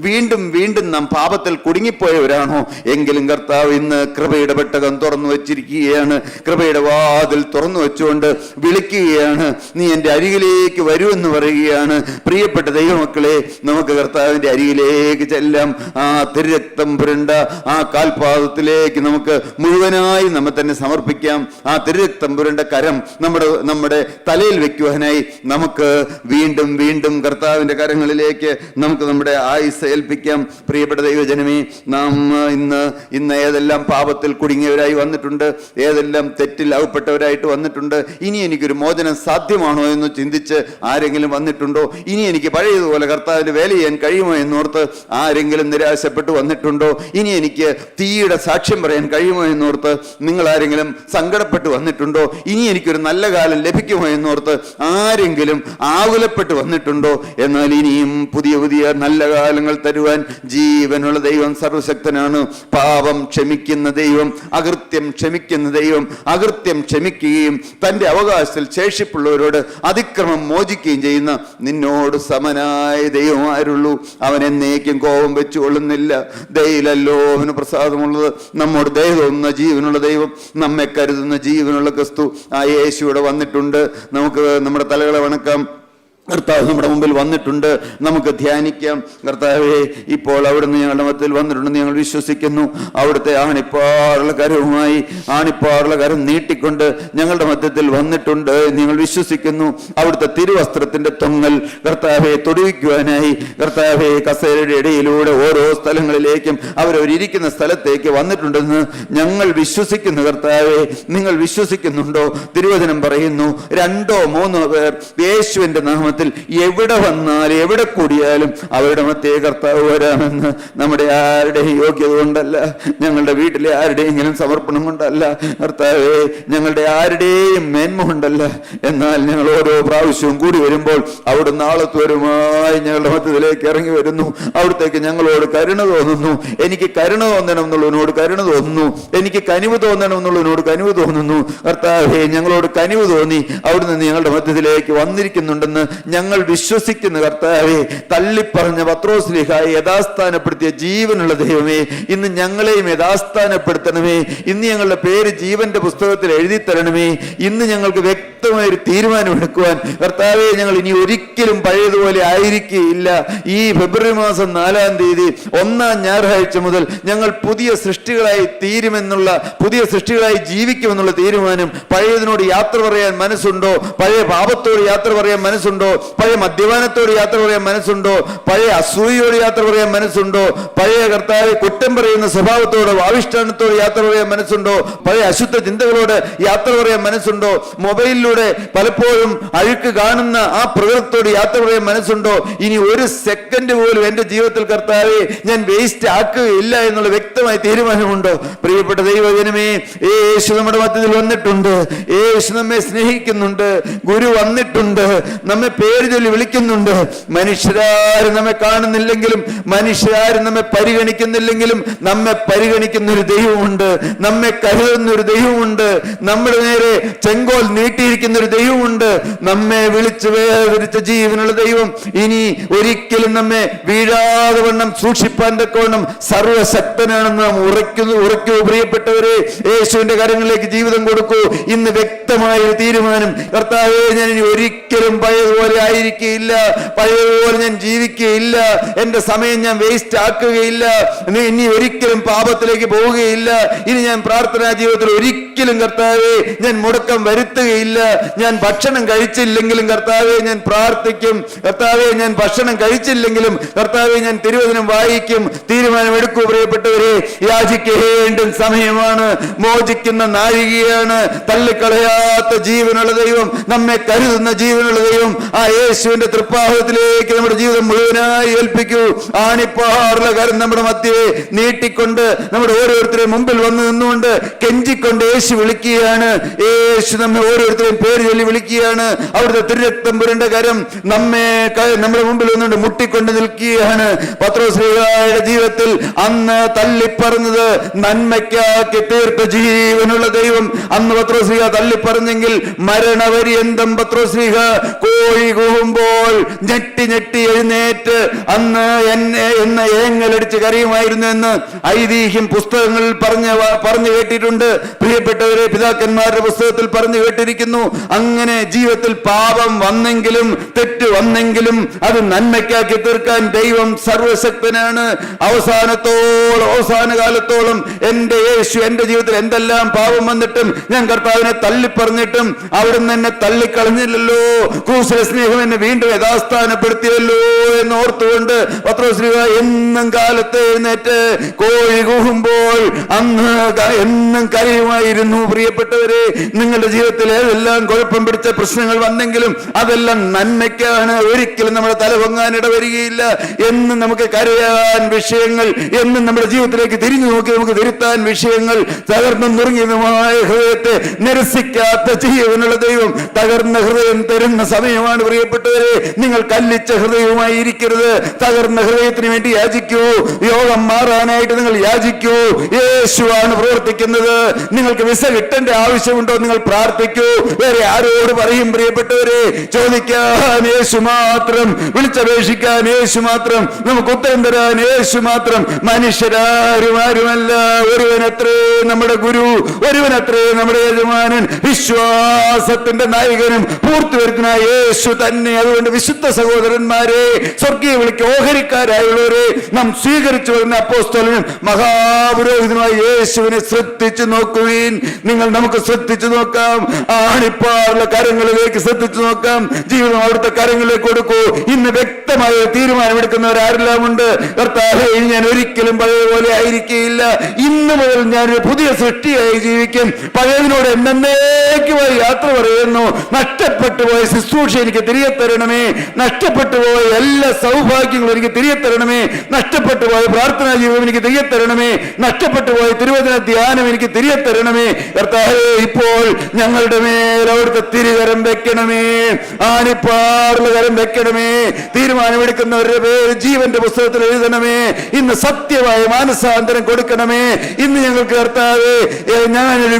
വീണ്ടും വീണ്ടും നാം പാപത്തിൽ കുടുങ്ങിപ്പോയവരാണോ? എങ്കിലും കർത്താവ് ഇന്ന് കൃപയുടെ പെട്ടകം തുറന്നു വെച്ചിരിക്കുകയാണ്. കൃപയുടെ വാതിൽ തുറന്നു വെച്ചുകൊണ്ട് വിളിക്കുകയാണ്. നീ എൻ്റെ അരികിലേക്ക് വരൂ എന്ന് പറയുകയാണ്. പ്രിയപ്പെട്ട ദൈവമക്കളെ, നമുക്ക് കർത്താവിൻ്റെ അരികിലേക്ക് ചെല്ലാം. ആ തിരുരക്തം പുരണ്ട ആ കാൽപാദത്തിലേക്ക് നമുക്ക് മുഴുവനായി നമ്മെ തന്നെ സമർപ്പിക്കാം. ആ തിരുരക്തം പുരണ്ട കരം നമ്മുടെ തലയിൽ വെക്കുവാനായി നമുക്ക് വീണ്ടും വീണ്ടും കർത്താവിൻ്റെ കരങ്ങളിലേക്ക് നമുക്ക് നമ്മുടെ ആയുസ് ഏൽപ്പിക്കാം. പ്രിയപ്പെട്ട ദൈവജനമേ, നാം ഇന്ന് ഏതെല്ലാം പാപത്തിൽ കുടുങ്ങിയവരായി വന്നിട്ടുണ്ട്, ഏതെല്ലാം തെറ്റിൽ അകപ്പെട്ടവരായിട്ട് വന്നിട്ടുണ്ട്. ഇനി എനിക്കൊരു മോചനം സാധ്യമാണോ എന്ന് ചിന്തിച്ച് ആരെങ്കിലും വന്നിട്ടുണ്ടോ? ഇനി എനിക്ക് പഴയതുപോലെ കർത്താവിന് വേല ചെയ്യാൻ കഴിയുമോ എന്നോർത്ത് ആരെങ്കിലും നിരാശപ്പെട്ടു വന്നിട്ടുണ്ടോ? ഇനി എനിക്ക് തീയുടെ സാക്ഷ്യം പറയാൻ കഴിയുമോ എന്നോർത്ത് നിങ്ങൾ ആരെങ്കിലും സങ്കടപ്പെട്ടു വന്നിട്ടുണ്ടോ? ഇനി എനിക്കൊരു നല്ല കാലം ലഭിക്കുമോ എന്നോർത്ത് ആരെങ്കിലും ആകുലപ്പെട്ടു വന്നിട്ടുണ്ടോ? എന്നാൽ ഇനിയും പുതിയ പുതിയ നല്ല കാലങ്ങൾ തരുവാൻ ജീവനുള്ള ദൈവം സർവശക്തനാണ്. പാപം ക്ഷമിക്കുന്ന ദൈവം, അകൃത്യം ക്ഷമിക്കുന്ന ദൈവം, അകൃത്യം ക്ഷമിക്കുകയും തൻ്റെ അവകാശത്തിൽ ശേഷിപ്പുള്ളവരോട് അതിക്രമം മോചിക്കുകയും ചെയ്യുന്ന നിന്നോട് സമനായ ദൈവം ആരുള്ളൂ? അവൻ എന്നേക്കും കോപം വെച്ചുകൊള്ളുന്നില്ല. ദയയിലല്ലോ അവന് പ്രസാദമുള്ളത്. നമ്മോട് ദയ തോന്നുന്ന ജീവനുള്ള ദൈവം, നമ്മെ കരുതുന്ന ജീവനുള്ള ക്രിസ്തു ആ യേശുവിടെ വന്നിട്ടുണ്ട്. നമുക്ക് നമ്മുടെ തലകളെ വണക്കാം. കർത്താവ് നമ്മുടെ മുമ്പിൽ വന്നിട്ടുണ്ട്. നമുക്ക് ധ്യാനിക്കാം. കർത്താവേ, ഇപ്പോൾ അവിടുന്ന് ഞങ്ങളുടെ മധ്യത്തിൽ വന്നിട്ടുണ്ടെന്ന് ഞങ്ങൾ വിശ്വസിക്കുന്നു. അവിടുത്തെ ആണിപ്പാറുള്ള കരം നീട്ടിക്കൊണ്ട് ഞങ്ങളുടെ മധ്യത്തിൽ വന്നിട്ടുണ്ട് ഞങ്ങൾ വിശ്വസിക്കുന്നു. അവിടുത്തെ തിരുവസ്ത്രത്തിന്റെ തൊങ്ങൽ കർത്താവെ തൊടുവിക്കുവാനായി കർത്താവെ കസേരയുടെ ഇടയിലൂടെ ഓരോ സ്ഥലങ്ങളിലേക്കും അവരവരിയ്ക്കുന്ന സ്ഥലത്തേക്ക് വന്നിട്ടുണ്ടെന്ന് ഞങ്ങൾ വിശ്വസിക്കുന്നു. കർത്താവെ, നിങ്ങൾ വിശ്വസിക്കുന്നുണ്ടോ? തിരുവചനം പറയുന്നു, 2 or 3 പേർ യേശുവിന്റെ നാമത്തിൽ എവിടെ വന്നാലും എവിടെ കൂടിയാലും അവരുടെ മധ്യേ കർത്താവ് വരാമെന്ന്. നമ്മുടെ ആരുടെയും യോഗ്യത കൊണ്ടല്ല, ഞങ്ങളുടെ വീട്ടിലെ ആരുടെയെങ്കിലും സമർപ്പണം കൊണ്ടല്ല കർത്താവേ, ഞങ്ങളുടെ ആരുടെയും മേന്മ കൊണ്ടല്ല. എന്നാൽ ഞങ്ങൾ ഓരോ പ്രാവശ്യവും കൂടി വരുമ്പോൾ അവിടുന്ന് ആളത്വരുമായി ഞങ്ങളുടെ മധ്യത്തിലേക്ക് ഇറങ്ങി വരുന്നു. അവിടത്തേക്ക് ഞങ്ങളോട് കരുണ തോന്നുന്നു. എനിക്ക് കരുണ തോന്നണം എന്നുള്ളതിനോട് കരുണ തോന്നുന്നു. എനിക്ക് കനിവ് തോന്നണം എന്നുള്ളതിനോട് കനിവ് തോന്നുന്നു. കർത്താവേ, ഞങ്ങളോട് കനിവ് തോന്നി അവിടുന്ന് ഞങ്ങളുടെ മധ്യത്തിലേക്ക് വന്നിരിക്കുന്നുണ്ടെന്ന് ഞങ്ങൾ വിശ്വസിക്കുന്ന കർത്താവേ, തള്ളിപ്പറഞ്ഞ പത്രോസ്ലീഹായെ യഥാസ്ഥാനപ്പെടുത്തിയ ജീവനുള്ള ദൈവമേ, ഇന്ന് ഞങ്ങളെയും യഥാസ്ഥാനപ്പെടുത്തണമേ. ഇന്ന് ഞങ്ങളുടെ പേര് ജീവന്റെ പുസ്തകത്തിൽ എഴുതി തരണമേ. ഇന്ന് ഞങ്ങൾക്ക് വ്യക്തമായൊരു തീരുമാനമെടുക്കുവാൻ കർത്താവെ ഞങ്ങൾ ഇനി ഒരിക്കലും പഴയതുപോലെ ആയിരിക്കുകയില്ല. ഈ ഫെബ്രുവരി മാസം 4-ാം തീയതി 1-ാം ഞായറാഴ്ച മുതൽ ഞങ്ങൾ പുതിയ സൃഷ്ടികളായി തീരുമെന്നുള്ള, പുതിയ സൃഷ്ടികളായി ജീവിക്കുമെന്നുള്ള തീരുമാനം. പഴയതിനോട് യാത്ര പറയാൻ മനസ്സുണ്ടോ? പഴയ പാപത്തോട് യാത്ര പറയാൻ മനസ്സുണ്ടോ? പഴയ മദ്യപാനത്തോട് യാത്ര പറയാൻ മനസ്സുണ്ടോ? പഴയ അസൂയയോട് യാത്ര പറയാൻ മനസ്സുണ്ടോ? പഴയ കർത്താവെ കുറ്റം പറയുന്ന സ്വഭാവത്തോട്, ആവിഷ്ഠാനത്തോട് യാത്ര പറയാൻ മനസ്സുണ്ടോ? പഴയ അശുദ്ധ ചിന്തകളോട് യാത്ര പറയാൻ മനസ്സുണ്ടോ? മൊബൈലിലൂടെ പലപ്പോഴും അഴുക്ക് കാണുന്ന ആ പ്രകൃതത്തോട് യാത്ര പറയാൻ മനസ്സുണ്ടോ? ഇനി ഒരു സെക്കൻഡ് പോലും എന്റെ ജീവിതത്തിൽ കർത്താവെ ഞാൻ വേസ്റ്റ് ആക്കുകയില്ല എന്നുള്ള വ്യക്തമായ തീരുമാനമുണ്ടോ? പ്രിയപ്പെട്ട ദൈവജനമേ, യേശു നമ്മുടെ മധ്യത്തിൽ വന്നിട്ടുണ്ട്. യേശു നമ്മെ സ്നേഹിക്കുന്നുണ്ട്. ഗുരു വന്നിട്ടുണ്ട്. നമ്മെ പേര് ചൊല്ലി വിളിക്കുന്നുണ്ട്. മനുഷ്യരാരും നമ്മെ കാണുന്നില്ലെങ്കിലും, മനുഷ്യരാരും നമ്മെ പരിഗണിക്കുന്നില്ലെങ്കിലും നമ്മെ പരിഗണിക്കുന്ന ഒരു ദൈവമുണ്ട്. നമ്മെ കരുതുന്ന ഒരു ദൈവമുണ്ട്. നമ്മുടെ നേരെ ചെങ്കോൽ നീട്ടിയിരിക്കുന്ന ഒരു ദൈവമുണ്ട്. നമ്മെ വിളിച്ചു വേർതിരിച്ച ജീവനുള്ള ദൈവം ഇനി ഒരിക്കലും നമ്മെ വീഴാതെ വണ്ണം സൂക്ഷിപ്പാൻ തക്കവണ്ണം സർവശക്തനാണെന്ന് നാം ഉറയ്ക്കൂ. പ്രിയപ്പെട്ടവരെ, യേശുവിന്റെ കരങ്ങളിലേക്ക് ജീവിതം കൊടുക്കൂ. ഇന്ന് വ്യക്തമായ ഒരു തീരുമാനം. കർത്താവേ, ഞാൻ ഇനി ഒരിക്കലും പഴയതുപോലെ ആയിരിക്കുകയില്ല. പഴയതുപോലെ ഞാൻ ജീവിക്കുകയില്ല. എന്റെ സമയം ഞാൻ വേസ്റ്റ് ആക്കുകയില്ല. ഇനി ഒരിക്കലും പാപത്തിലേക്ക് പോവുകയില്ല. ഇനി ഞാൻ പ്രാർത്ഥനാ ജീവിതത്തിൽ ഒരിക്കലും കർത്താവേ ഞാൻ മുടക്കം വരുത്തുകയില്ല. ഞാൻ ഭക്ഷണം കഴിച്ചില്ലെങ്കിലും കർത്താവേ ഞാൻ പ്രാർത്ഥിക്കും. കർത്താവേ, ഞാൻ ഭക്ഷണം കഴിച്ചില്ലെങ്കിലും കർത്താവേ ഞാൻ തിരുവചനം വായിക്കും. തീരുമാനമെടുക്കൂ പ്രിയപ്പെട്ടവരെ. യാചിക്കേണ്ട സമയമാണ്. മോചിക്കുന്ന നാഴികയാണ്. തള്ളിക്കളയാത്ത ജീവനുള്ള ദൈവം, നമ്മെ കരുതുന്ന ജീവനുള്ള ദൈവം, ആ യേശുവിന്റെ തൃപ്പാദത്തിലേക്ക് നമ്മുടെ ജീവിതം മുഴുവനായി ഏൽപ്പിക്കൂ. ആണിപ്പാറുള്ള കരം നമ്മുടെ മധ്യേ നീട്ടിക്കൊണ്ട് നമ്മുടെ ഓരോരുത്തരെയും മുമ്പിൽ വന്ന് നിന്നുകൊണ്ട് കെഞ്ചിക്കൊണ്ട് യേശു വിളിക്കുകയാണ്. യേശു നമ്മെ ഓരോരുത്തരെയും പേര് ചൊല്ലി വിളിക്കുകയാണ്. അവിടുത്തെ തിരുരക്തം പുരണ്ട കരം നമ്മുടെ മുമ്പിൽ വന്നുകൊണ്ട് മുട്ടിക്കൊണ്ട് നിൽക്കുകയാണ്. പത്രോസ്ലീഹായുടെ ജീവിതത്തിൽ അന്ന് തള്ളിപ്പറഞ്ഞത് നന്മയ്ക്കാക്കി തീർത്ത ജീവനുള്ള ദൈവം അന്ന് പത്രോസ്ലീഹ തള്ളിപ്പറഞ്ഞെങ്കിൽ മരണപര്യന്തം പത്രോസ്ലീഹ കോഴി കൂവുമ്പോൾ ഞെട്ടി ഞെട്ടി എഴുന്നേറ്റ് അന്ന് എന്നെ ഏങ്ങലടിച്ച് കരയുമായിരുന്നു എന്ന് ഐതിഹ്യം പുസ്തകങ്ങളിൽ പറഞ്ഞു കേട്ടിട്ടുണ്ട്. പ്രിയപ്പെട്ടവരെ, പിതാക്കന്മാരുടെ പുസ്തകത്തിൽ പറഞ്ഞു കേട്ടിരിക്കുന്നു. അങ്ങനെ ജീവിതത്തിൽ പാപം വന്നെങ്കിലും തെറ്റ് വന്നെങ്കിലും അത് നന്മയ്ക്കാക്കി തീർക്കാൻ ദൈവം സർവശക്തനാണ്. അവസാന കാലത്തോളം എന്റെ യേശു എന്റെ ജീവിതത്തിൽ എന്തെല്ലാം പാപം വന്നിട്ടും ഞാൻ കർത്താവിനെ തള്ളിപ്പറഞ്ഞിട്ടും അവിടുന്ന് എന്നെ തള്ളിക്കളഞ്ഞില്ലല്ലോ. ക്രൂശിലെ സ്നേഹം എന്നെ വീണ്ടും യഥാസ്ഥാനപ്പെടുത്തിയല്ലോ എന്ന് ഓർത്തുകൊണ്ട് പത്രോസ്ലീഹ എന്നും കാലത്ത് എഴുന്നേറ്റ് കോഴി കൂകുമ്പോൾ അന്ന് എന്നും കരയുമായിരുന്നു. പ്രിയപ്പെട്ടവരെ, നിങ്ങളുടെ ജീവിതത്തിൽ ഏതെല്ലാം കുഴപ്പം പിടിച്ച പ്രശ്നങ്ങൾ വന്നെങ്കിലും അതെല്ലാം നന്മയ്ക്കാണ്. ഒരിക്കലും നമ്മുടെ തല പൊങ്ങാൻ ഇടവരികയില്ല. എന്നും നമുക്ക് കരയാൻ വിഷയങ്ങൾ, എന്നും നമ്മുടെ ജീവിതത്തിലേക്ക് തിരിഞ്ഞു നോക്കി നമുക്ക് തിരുത്താൻ വിഷയങ്ങൾ. തകർന്നും നുറുങ്ങിയതുമായ ഹൃദയത്തെ നിരസിക്കാത്ത ജീവനുള്ള ദൈവം തകർന്ന ഹൃദയം തരുന്ന സമയമാണ്. പ്രിയപ്പെട്ടവരെ, നിങ്ങൾ കല്ലിച്ച ഹൃദയവുമായി ഇരിക്കരുത്. തകർന്ന ഹൃദയത്തിന് വേണ്ടി യാചിക്കൂ. യോഗം മാറാനായിട്ട് നിങ്ങൾ യാചിക്കൂ. യേശുവാണ് പ്രവർത്തിക്കുന്നത്. നിങ്ങൾക്ക് വിസ കിട്ടേണ്ട ആവശ്യമുണ്ടോ? നിങ്ങൾ പ്രാർത്ഥിക്കൂ. വേറെ ആരോട് പറയും? പ്രിയപ്പെട്ടവരെ, ചോദിക്കാൻ യേശു മാത്രം, വിളിച്ചപേക്ഷിക്കാൻ യേശു മാത്രം, നമുക്ക് ഉത്തരം തരാൻ യേശു മാത്രം. മനുഷ്യരാരുമല്ല. ഒരുവനത്രേ നമ്മുടെ ഗുരു, ഒരുവനത്രേ നമ്മുടെ യജമാനൻ, വിശ്വാസത്തിന്റെ നായകനും പൂർത്തിവരുത്തുന്ന യേശു തന്നെ. അതുകൊണ്ട് വിശുദ്ധ സഹോദരന്മാരെ, സ്വർഗീയ വിളിക്ക് ഓഹരിക്കാരായുള്ളവരെ, നാം സ്വീകരിച്ചു വരുന്ന അപ്പോസ്തലനും മഹാപുരോഹിതനുമായ യേശുവിനെ ശ്രദ്ധിച്ചു നോക്കുവീൻ. നമുക്ക് ശ്രദ്ധിച്ചു നോക്കാം. ആണിപ്പാറുള്ള കരങ്ങളിലേക്ക് ശ്രദ്ധിച്ചു നോക്കാം. ജീവിതം അവിടുത്തെ കരങ്ങളിലേക്ക് കൊടുക്കൂ. ഇന്ന് വ്യക്തമായ തീരുമാനമെടുക്കുന്നവരാരെല്ലാം ഉണ്ട്. കർത്താവേ, ഞാൻ ഒരിക്കലും പഴയപോലെ ആയിരിക്കുകയില്ല. ഇന്ന് മുതൽ ഞാനൊരു പുതിയ സൃഷ്ടിയായി ജീവിക്കും. പഴയതിനോട് എന്നേക്കുമായി യാത്ര പറയുന്നു. നഷ്ടപ്പെട്ടു പോയ ശുശ്രൂഷ എനിക്ക് തിരികെ തരണമേ. നഷ്ടപ്പെട്ടു പോയ എല്ലാ സൗഭാഗ്യങ്ങളും എനിക്ക് തിരികെ തരണമേ. നഷ്ടപ്പെട്ടു പോയ പ്രാർത്ഥനാ ജീവിതം എനിക്ക് തിരികെ തരണമേ. നഷ്ടപ്പെട്ടു പോയ തിരുവചന ധ്യാനം എനിക്ക് തിരികെ തരണമേ. കർത്താവേ, ഇപ്പോൾ ഞങ്ങളുടെ മേൽ അവിടുത്തെ തിരുകരം വെക്കണമേ. ആണിപ്പാറുള്ള കരം വെക്കണമേ. തീരുമാനമെടുക്കുന്നവരുടെ പേര് ജീവന്റെ പുസ്തകത്തിൽ എഴുതണമേ. ഇന്ന് സത്യമായ മാനസാന്തരം കൊടുക്കണമേ. ഇന്ന് ഞങ്ങൾക്ക് കർത്താവേ, ഞാനൊരു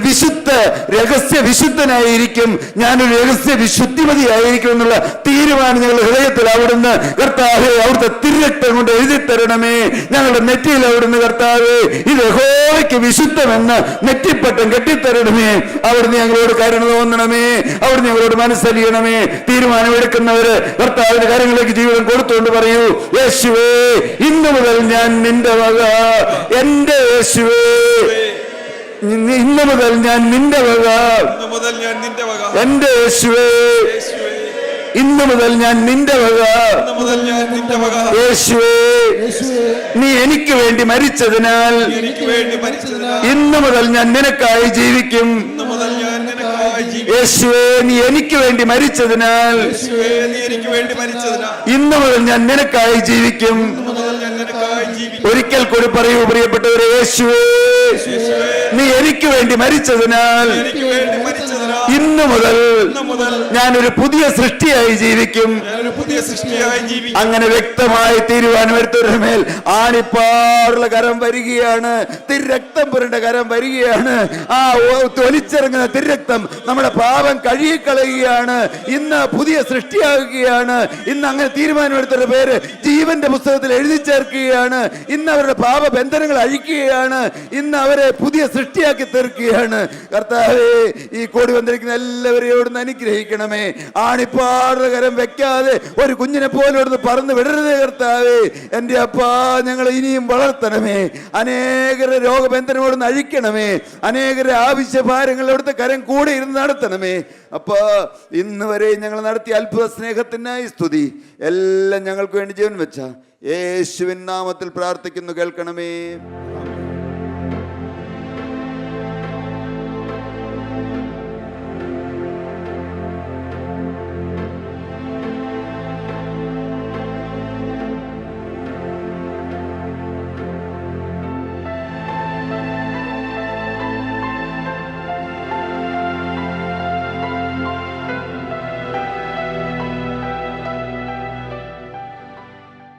രഹസ്യ വിശുദ്ധനായിരിക്കും, ഞാനൊരു രഹസ്യ വിശുദ്ധിമതിയായിരിക്കും എന്നുള്ള തീരുമാനം ഞങ്ങളുടെ ഹൃദയത്തിൽ അവിടുന്ന് കർത്താവേ അവിടുത്തെ തിരുരക്തം കൊണ്ട് എഴുതി തരണമേ. ഞങ്ങളുടെ നെറ്റിയിൽ അവിടുന്ന് കർത്താവേ ഇത് യഹോവയ്ക്ക് വിശുദ്ധമെന്ന് നെറ്റിപ്പട്ടം കെട്ടിത്തരണമേ. അവിടുന്ന് ഞങ്ങളോട് കരുണ തോന്നണമേ. അവിടുന്ന് ഞങ്ങളോട് മനസ്സലിയണമേ. തീരുമാനമെടുക്കുന്നവര് കർത്താവിന്റെ കാര്യങ്ങളിലേക്ക് ജീവിതം കൊടുത്തുകൊണ്ട് പറയൂ, യേശുവേ ഇന്നു മുതൽ ഞാൻ നിന്റെ വക. എന്റെ യേശുവേ ഇന്നു മുതൽ ഞാൻ നിന്റെ വക. എന്റെ യേശുവേ ഇന്നു മുതൽ ഞാൻ നിന്റെ വക. യേശുവേ നീ എനിക്ക് വേണ്ടി മരിച്ചതിനാൽ ഇന്നു മുതൽ ഞാൻ നിനക്കായി ജീവിക്കും. യേശുവേ നീ എനിക്ക് വേണ്ടി മരിച്ചതിനാൽ ഇന്നു മുതൽ ഞാൻ നിനക്കായി ജീവിക്കും. ഒരിക്കൽ കൂടി പറയൂ പ്രിയപ്പെട്ടവരെ, യേശുവേ നീ എനിക്ക് വേണ്ടി മരിച്ചതിനാൽ ഇന്നു മുതൽ ഞാനൊരു പുതിയ സൃഷ്ടിയായി ജീവിക്കും. അങ്ങനെ വ്യക്തമായി തീരുമാനമെടുത്തവരുടെ മേൽ ആണിപ്പാറുള്ള കരം വരികയാണ്. തിരക്തം പുരണ്ട കരം വരികയാണ്. ആ തൊലിച്ചിറങ്ങുന്ന തിരക്തം നമ്മുടെ പാപം കഴുകിക്കളയുകയാണ്. ഇന്ന് പുതിയ സൃഷ്ടിയാകുകയാണ്. ഇന്ന് അങ്ങനെ തീരുമാനമെടുത്തവരുടെ പേര് ജീവന്റെ പുസ്തകത്തിൽ എഴുതി ചേർക്കുകയാണ്. ഇന്ന് അവരുടെ പാപബന്ധനങ്ങൾ അഴിക്കുകയാണ്. ഇന്ന് അവരെ പുതിയ സൃഷ്ടിയാക്കി തീർക്കുകയാണ്. കർത്താവേ ഈ കൂടി വന്നിരിക്കുന്ന എല്ലാവരെയോടും അനുഗ്രഹിക്കണമേ. ആണിപ്പാറുള്ള കരം വെക്കാതെ ഒരു കുഞ്ഞിനെ പോലെ ഇവിടുന്ന് പറന്ന് വിടരുതേ കർത്താവേ. എൻ്റെ അപ്പാ ഞങ്ങൾ ഇനിയും വളർത്തണമേ. അനേകരുടെ രോഗബന്ധനോടൊന്ന് അഴിക്കണമേ. അനേകരുടെ ആവശ്യഭാരങ്ങൾ അവിടുത്തെ കരം കൂടെ ഇരുന്ന് നടത്തണമേ. അപ്പാ ഇന്ന് വരെ ഞങ്ങൾ നടത്തിയ അത്ഭുത സ്നേഹത്തിനായി സ്തുതി. എല്ലാം ഞങ്ങൾക്ക് വേണ്ടി ജീവൻ വെച്ച യേശുവിൻ നാമത്തിൽ പ്രാർത്ഥിക്കുന്നു, കേൾക്കണമേ.